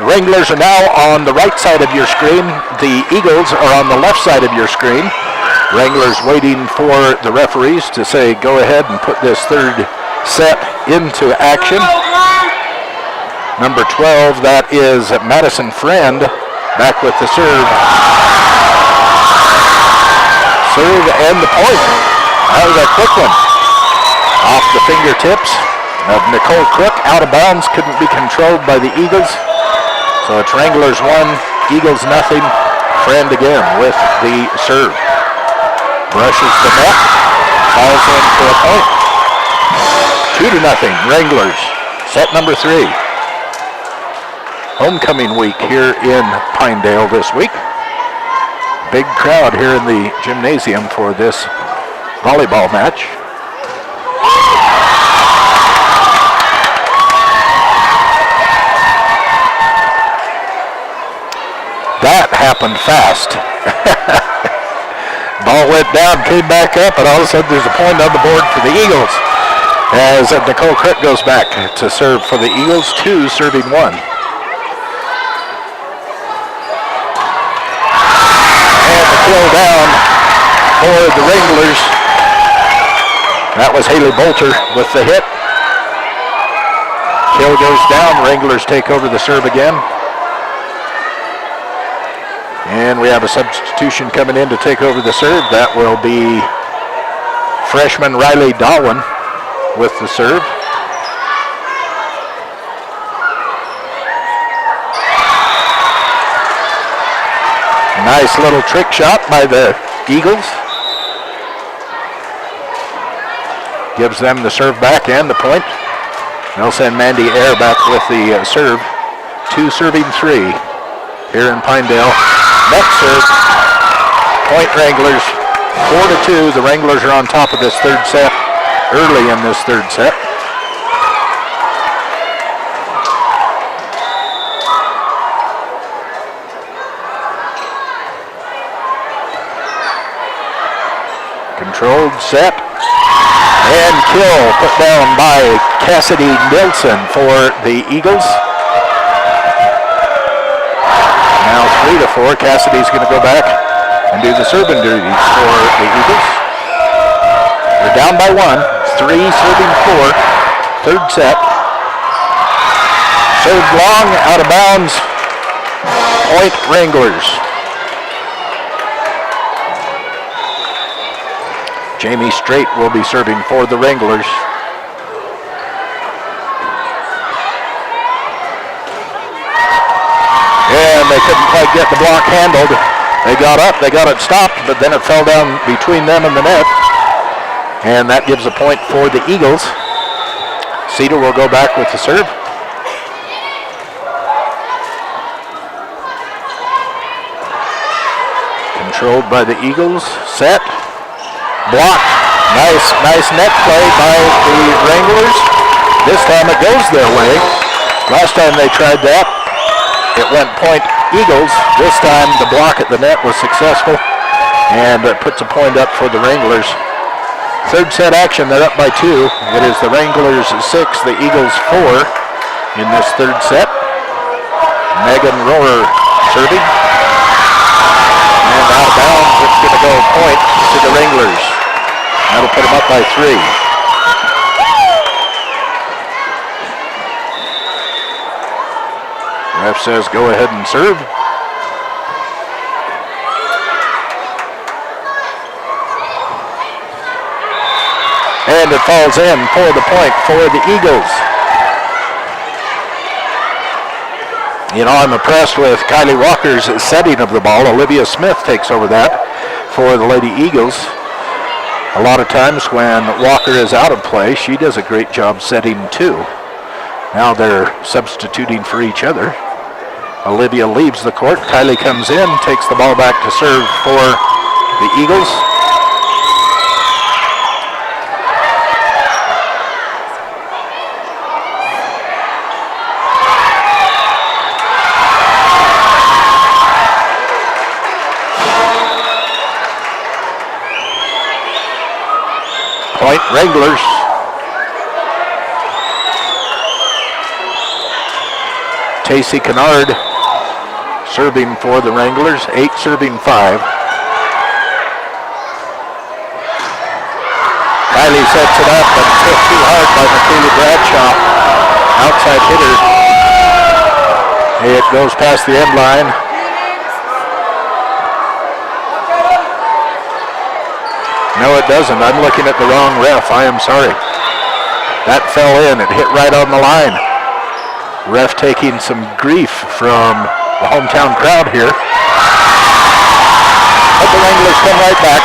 The Wranglers are now on the right side of your screen. The Eagles are on the left side of your screen. Wranglers waiting for the referees to say go ahead and put this third set into action. Number 12, that is Madison Friend, back with the serve. Serve and the point. That was a quick one. Off the fingertips of Nicole Crook, out of bounds, couldn't be controlled by the Eagles. So it's Wranglers 1, Eagles nothing. Friend again with the serve. Brushes the net, falls in for a point. 2-0, Wranglers. Set number 3. Homecoming week here in Pinedale this week. Big crowd here in the gymnasium for this volleyball match. That happened fast. Ball went down, came back up, and all of a sudden there's a point on the board for the Eagles as Nicole Crick goes back to serve for the Eagles, 2 serving 1. And the kill down for the Wranglers. That was Haley Bolter with the hit. Kill goes down, Wranglers take over the serve again. And we have a substitution coming in to take over the serve. That will be freshman Riley Darwin with the serve. Nice little trick shot by the Eagles. Gives them the serve back and the point. They'll send Mandy Air back with the serve. 2 serving 3 here in Pinedale. Net serve, point Wranglers, 4-2. The Wranglers are on top of this third set, early in this third set. Controlled set, and kill put down by Cassidy Nilsson for the Eagles. Now 3-4. Cassidy's going to go back and do the serving duties for the Eagles. They're down by 1. 3 serving 4. Third set. Served long, out of bounds. Point Wranglers. Jamie Strait will be serving for the Wranglers. And they couldn't quite get the block handled. They got up, they got it stopped, but then it fell down between them and the net. And that gives a point for the Eagles. Cedar will go back with the serve. Controlled by the Eagles. Set. Blocked. Nice net play by the Wranglers. This time it goes their way. Last time they tried that, it went point Eagles. This time the block at the net was successful, and it puts a point up for the Wranglers. Third set action, they're up by 2. It is the Wranglers 6, the Eagles 4 in this third set. Megan Rohrer serving. And out of bounds, it's going to go point to the Wranglers. That'll put them up by 3. Ref says go ahead and serve. And it falls in for the point for the Eagles. You know, I'm impressed with Kylie Walker's setting of the ball. Olivia Smith takes over that for the Lady Eagles. A lot of times when Walker is out of play, she does a great job setting too. Now they're substituting for each other. Olivia leaves the court. Kylie comes in, takes the ball back to serve for the Eagles. Point Wranglers. Tacey Kennard serving for the Wranglers, 8 serving 5. Kylie sets it up and hit too hard by Michaela Bradshaw. Outside hitter. It goes past the end line. No, it doesn't. I'm looking at the wrong ref. I am sorry. That fell in. It hit right on the line. Ref taking some grief from the hometown crowd here. But the Wranglers come right back.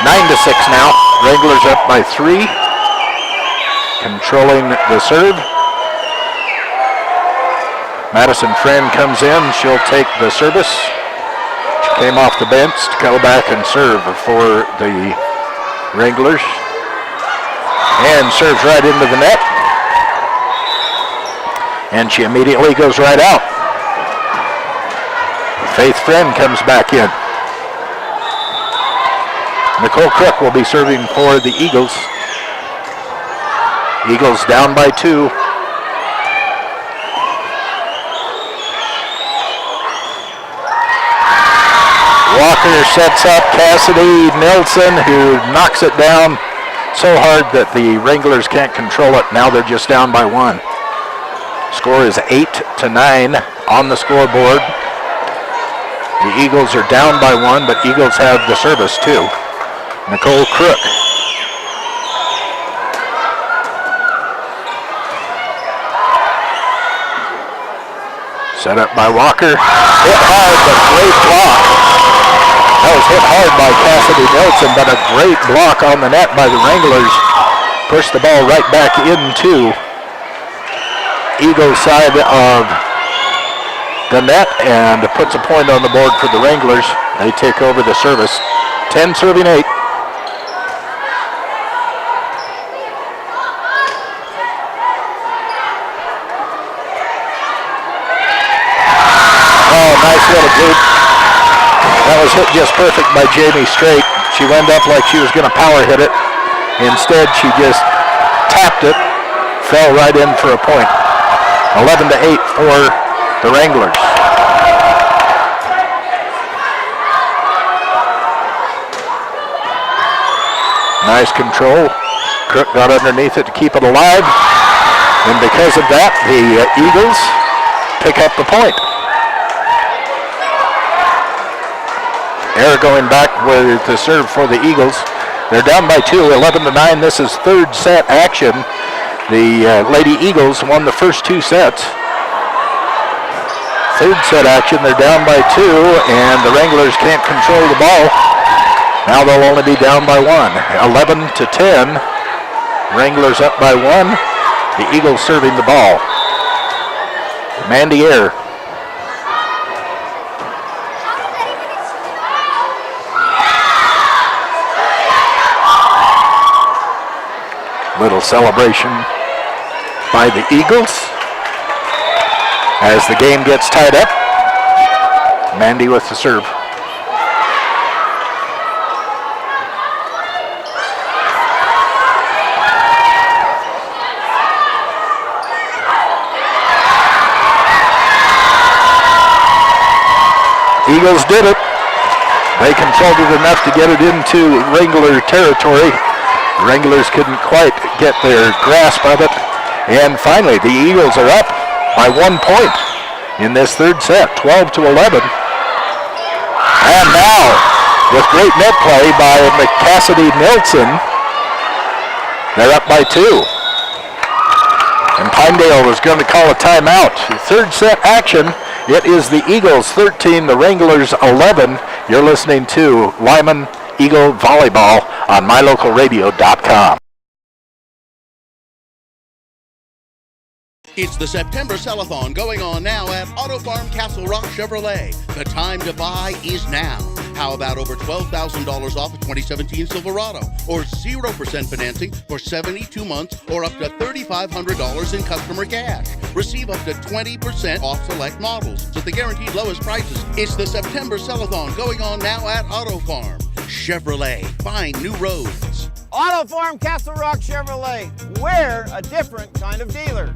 9-6 now. Wranglers up by 3. Controlling the serve. Madison Friend comes in. She'll take the service. She came off the bench to go back and serve for the Wranglers. And serves right into the net. And she immediately goes right out. Faith Friend comes back in. Nicole Crook will be serving for the Eagles. Eagles down by 2. Walker sets up Cassidy Nelson, who knocks it down so hard that the Wranglers can't control it. Now they're just down by 1. Score is 8-9 on the scoreboard. The Eagles are down by 1, but Eagles have the service too. Nicole Crook. Set up by Walker. Hit hard, but great block. That was hit hard by Cassidy Nelson, but a great block on the net by the Wranglers. Pushed the ball right back into Eagles side of the net and puts a point on the board for the Wranglers. They take over the service. 10 serving 8. Oh, nice little boot. That was hit just perfect by Jamie Strait. She went up like she was going to power hit it. Instead, she just tapped it, fell right in for a point. 11-8 for the Wranglers. Nice control. Crook got underneath it to keep it alive. And because of that, the Eagles pick up the point. Air going back with the serve for the Eagles. They're down by 2, 11-9. This is third set action. The Lady Eagles won the first 2 sets. Third set action, they're down by 2, and the Wranglers can't control the ball. Now they'll only be down by 1. 11-10. Wranglers up by 1. The Eagles serving the ball. Mandy Air. Little celebration by the Eagles as the game gets tied up. Mandy with the serve. Eagles did it. They controlled it enough to get it into Wrangler territory. Wranglers couldn't quite get their grasp of it. And finally, the Eagles are up by 1 point in this third set, 12-11. And now with great net play by Cassidy Nilsson. They're up by 2. And Pinedale was going to call a timeout. Third set action. It is the Eagles 13, the Wranglers 11. You're listening to Lyman Eagle Volleyball on mylocalradio.com. It's the September Sellathon going on now at Auto Farm Castle Rock Chevrolet. The time to buy is now. How about over $12,000 off a 2017 Silverado, or 0% financing for 72 months, or up to $3,500 in customer cash? Receive up to 20% off select models at the guaranteed lowest prices. It's the September Sellathon going on now at Auto Farm Chevrolet. Find new roads. Auto Farm Castle Rock Chevrolet. We're a different kind of dealer.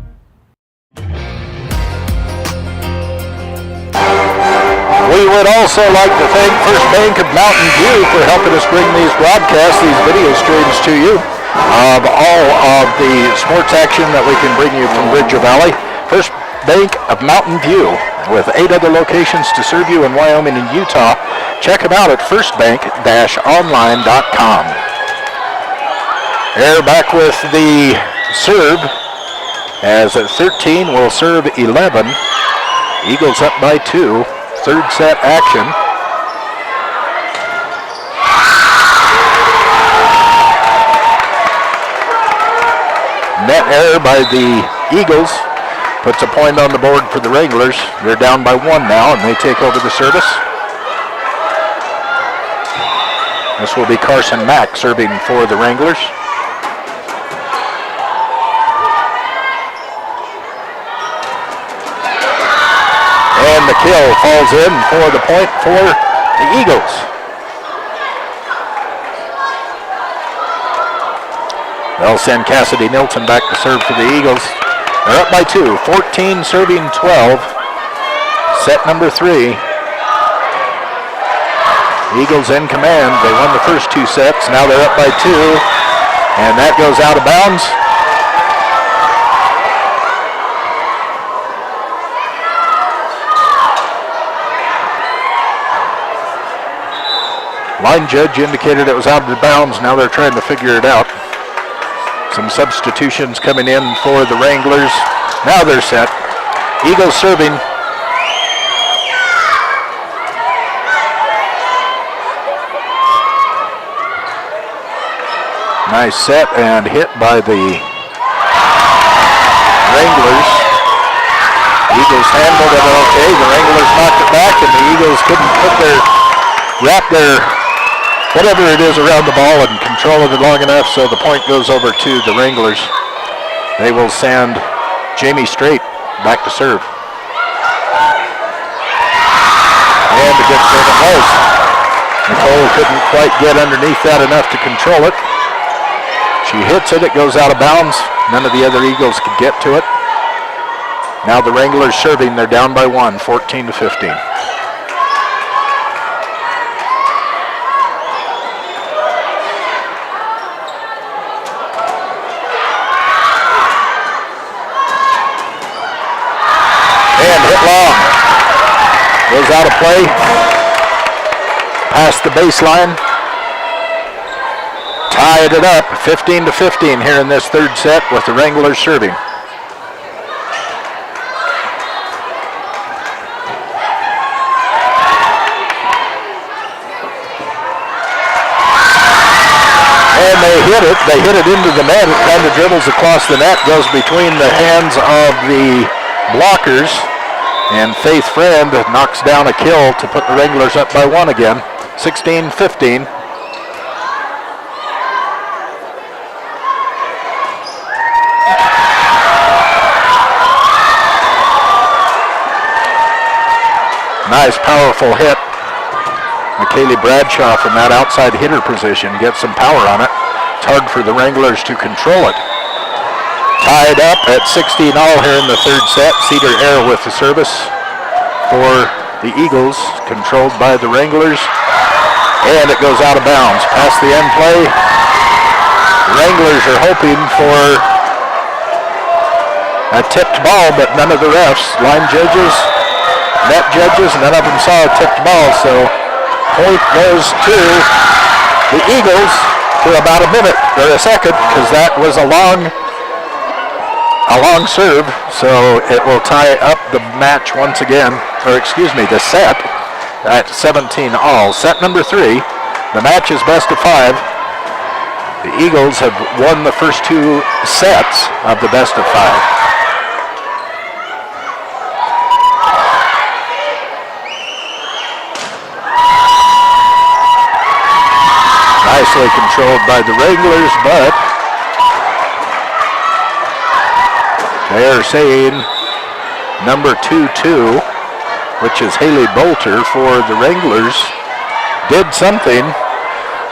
We would also like to thank First Bank of Mountain View for helping us bring these broadcasts, these video streams to you of all of the sports action that we can bring you from Bridger Valley. First Bank of Mountain View, with 8 other locations to serve you in Wyoming and Utah. Check them out at firstbank-online.com. Air back with the serve, as at 13 will serve 11. Eagles up by 2. Third set action. Net error by the Eagles puts a point on the board for the Wranglers. They're down by 1 now, and they take over the service. This will be Carson Mack serving for the Wranglers. And the kill falls in for the point for the Eagles. They'll send Cassidy Nilsson back to serve for the Eagles. They're up by 2, 14 serving 12. Set number 3. Eagles in command. They won the first 2 sets. Now they're up by 2. And that goes out of bounds. Line judge indicated it was out of bounds. Now they're trying to figure it out. Some substitutions coming in for the Wranglers. Now they're set. Eagles serving. Nice set and hit by the Wranglers. Eagles handled it okay. The Wranglers knocked it back, and the Eagles couldn't wrap their whatever it is around the ball and control it long enough, so the point goes over to the Wranglers. They will send Jamie Strait back to serve. And a good serve it was. Nicole couldn't quite get underneath that enough to control it. She hits it, it goes out of bounds. None of the other Eagles could get to it. Now the Wranglers serving, they're down by 1, 14-15. And hit long. Goes out of play. Past the baseline. Tied it up, 15-15 here in this third set with the Wranglers serving. And they hit it. They hit it into the net. It kind of dribbles across the net, goes between the hands of the blockers, and Faith Friend knocks down a kill to put the Wranglers up by 1 again, 16-15. Nice powerful hit. McKaylee Bradshaw from that outside hitter position gets some power on it. It's hard for the Wranglers to control it. Tied up at 16 all here in the third set. Cedar Air with the service for the Eagles, controlled by the Wranglers. And it goes out of bounds. Past the end play. Wranglers are hoping for a tipped ball, but none of the refs, line judges, net judges, none of them saw a tipped ball, so Point goes to the Eagles for about a minute or a second, because that was a long serve, so it will tie up the match once again, or excuse me, the set at 17 all. Set number 3. The match is best of 5. The Eagles have won the first 2 sets of the best of 5. Nicely controlled by the Wranglers, but they are saying number 2-2, which is Haley Bolter for the Wranglers, did something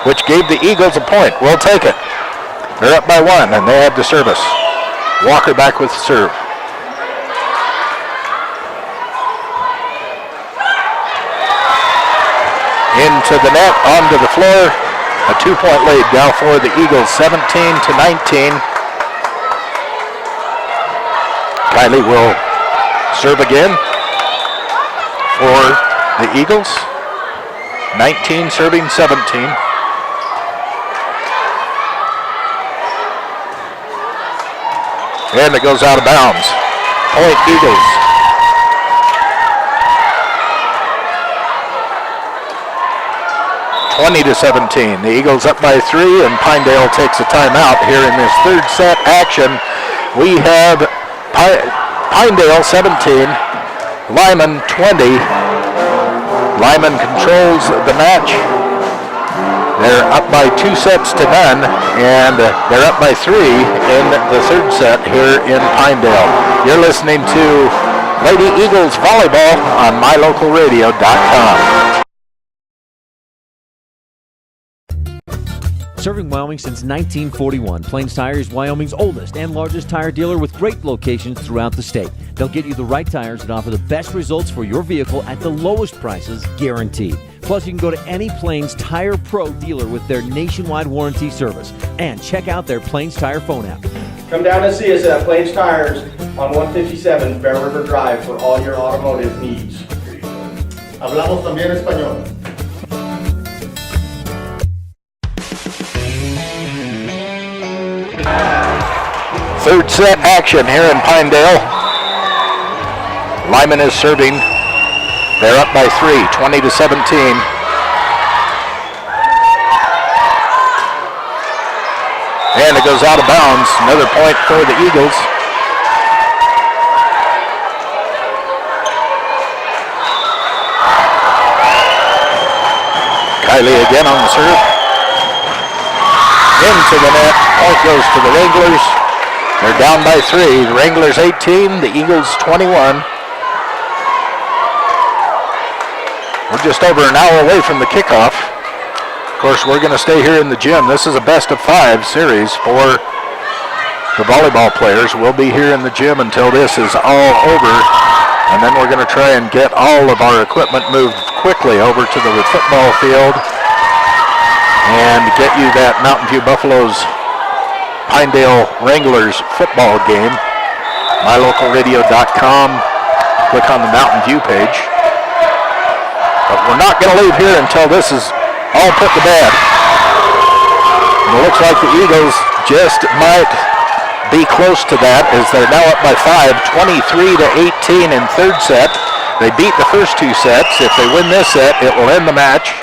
which gave the Eagles a point. We'll take it. They're up by 1, and they have the service. Walker back with the serve. Into the net, onto the floor. A 2-point lead now for the Eagles, 17-19. Kylie will serve again for the Eagles. 19 serving 17. And it goes out of bounds. Point Eagles. (20-17). The Eagles up by 3, and Pinedale takes a timeout here in this third set action. We have Pinedale 17, Lyman 20. Lyman controls the match. They're up by 2 sets to none, and they're up by 3 in the third set here in Pinedale. You're listening to Lady Eagles Volleyball on mylocalradio.com. Serving Wyoming since 1941, Plains Tire is Wyoming's oldest and largest tire dealer with great locations throughout the state. They'll get you the right tires that offer the best results for your vehicle at the lowest prices, guaranteed. Plus, you can go to any Plains Tire Pro dealer with their nationwide warranty service. And check out their Plains Tire phone app. Come down and see us at Plains Tires on 157 Bear River Drive for all your automotive needs. Hablamos también español. Third set action here in Pinedale. Lyman is serving. They're up by 3, 20-17. And it goes out of bounds. Another point for the Eagles. Kylie again on the serve. Into the net. Point goes to the Wranglers. They're down by 3. The Wranglers 18, the Eagles 21. We're just over an hour away from the kickoff. Of course, we're going to stay here in the gym. This is a best of 5 series for the volleyball players. We'll be here in the gym until this is all over. And then we're going to try and get all of our equipment moved quickly over to the football field and get you that Mountain View Buffaloes Pinedale Wranglers football game. mylocalradio.com. Click on the Mountain View page. But we're not going to leave here until this is all put to bed. And it looks like the Eagles just might be close to that, as they're now up by 5, 23-18 in third set. They beat the first 2 sets. If they win this set, it will end the match.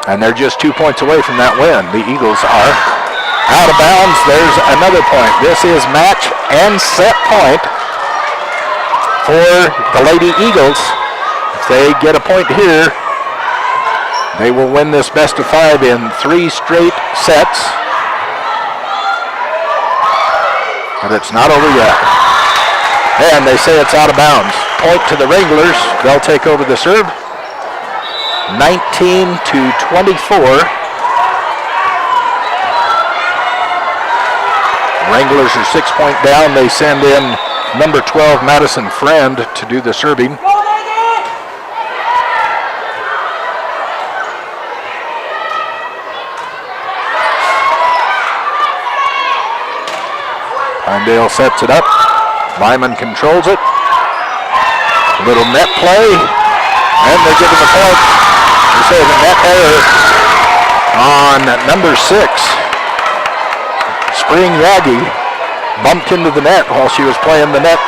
And they're just 2 points away from that win. The Eagles are out of bounds. There's another point. This is match and set point for the Lady Eagles. If they get a point here, they will win this best of 5 in 3 straight sets. But it's not over yet. And they say it's out of bounds. Point to the Wranglers. They'll take over the serve. 19-24. Wranglers are 6 point down. They send in number 12, Madison Friend, to do the serving. Pinedale sets it up. Lyman controls it. Little net play. And they give him the point. They say the net error on number 6. Spring Yagi bumped into the net while she was playing the net.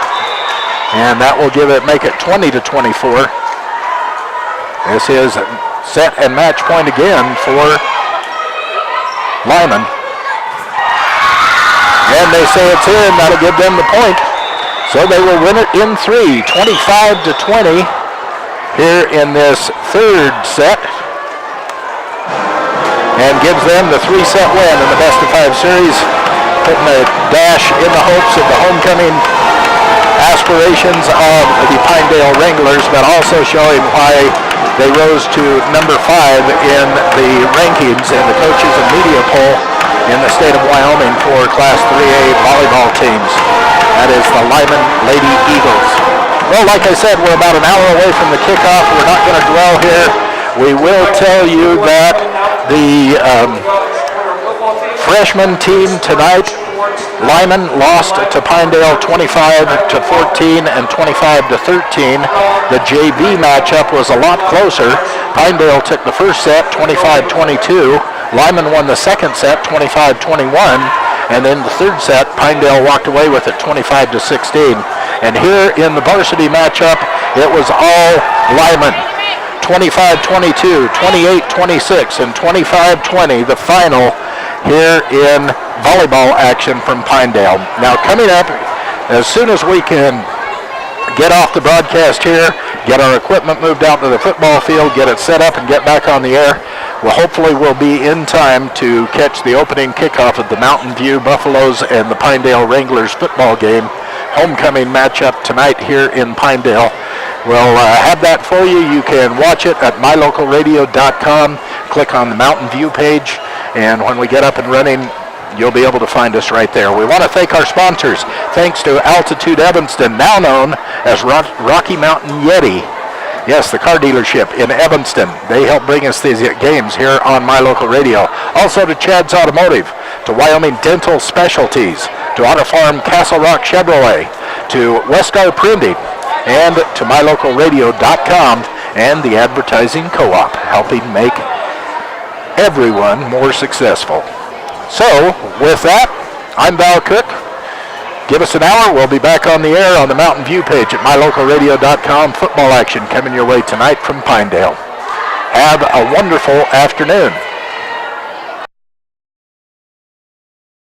And that will make it 20-24. This is set and match point again for Lyman. And they say it's in. That'll give them the point. So they will win it in 3, 25-20 here in this third set. And gives them the 3-set win in the best-of-5 series, putting a dash in the hopes of the homecoming aspirations of the Pinedale Wranglers, but also showing why they rose to number 5 in the rankings in the coaches and media poll in the state of Wyoming for Class 3A volleyball teams. That is the Lyman Lady Eagles. Well, like I said, we're about an hour away from the kickoff. We're not going to dwell here. We will tell you that the freshman team tonight, Lyman lost to Pinedale 25-14 and 25-13. The JV matchup was a lot closer. Pinedale took the first set 25-22. Lyman won the second set 25-21. And then the third set, Pinedale walked away with it 25-16. And here in the varsity matchup, it was all Lyman. 25-22, 28-26, and 25-20, the final here in volleyball action from Pinedale. Now coming up, as soon as we can get off the broadcast here, get our equipment moved out to the football field, get it set up and get back on the air, hopefully we'll be in time to catch the opening kickoff of the Mountain View Buffaloes and the Pinedale Wranglers football game. Homecoming matchup tonight here in Pinedale. We'll have that for you. You can watch it at mylocalradio.com. Click on the Mountain View page, and when we get up and running, you'll be able to find us right there. We want to thank our sponsors. Thanks to Altitude Evanston, now known as Rocky Mountain Yeti. Yes, the car dealership in Evanston. They help bring us these games here on My Local Radio. Also to Chad's Automotive, to Wyoming Dental Specialties, to Auto Farm Castle Rock Chevrolet, to Westar Printing, and to mylocalradio.com and the Advertising Co-op, helping make everyone more successful. So, with that, I'm Val Cook. Give us an hour. We'll be back on the air on the Mountain View page at mylocalradio.com. Football action coming your way tonight from Pinedale. Have a wonderful afternoon.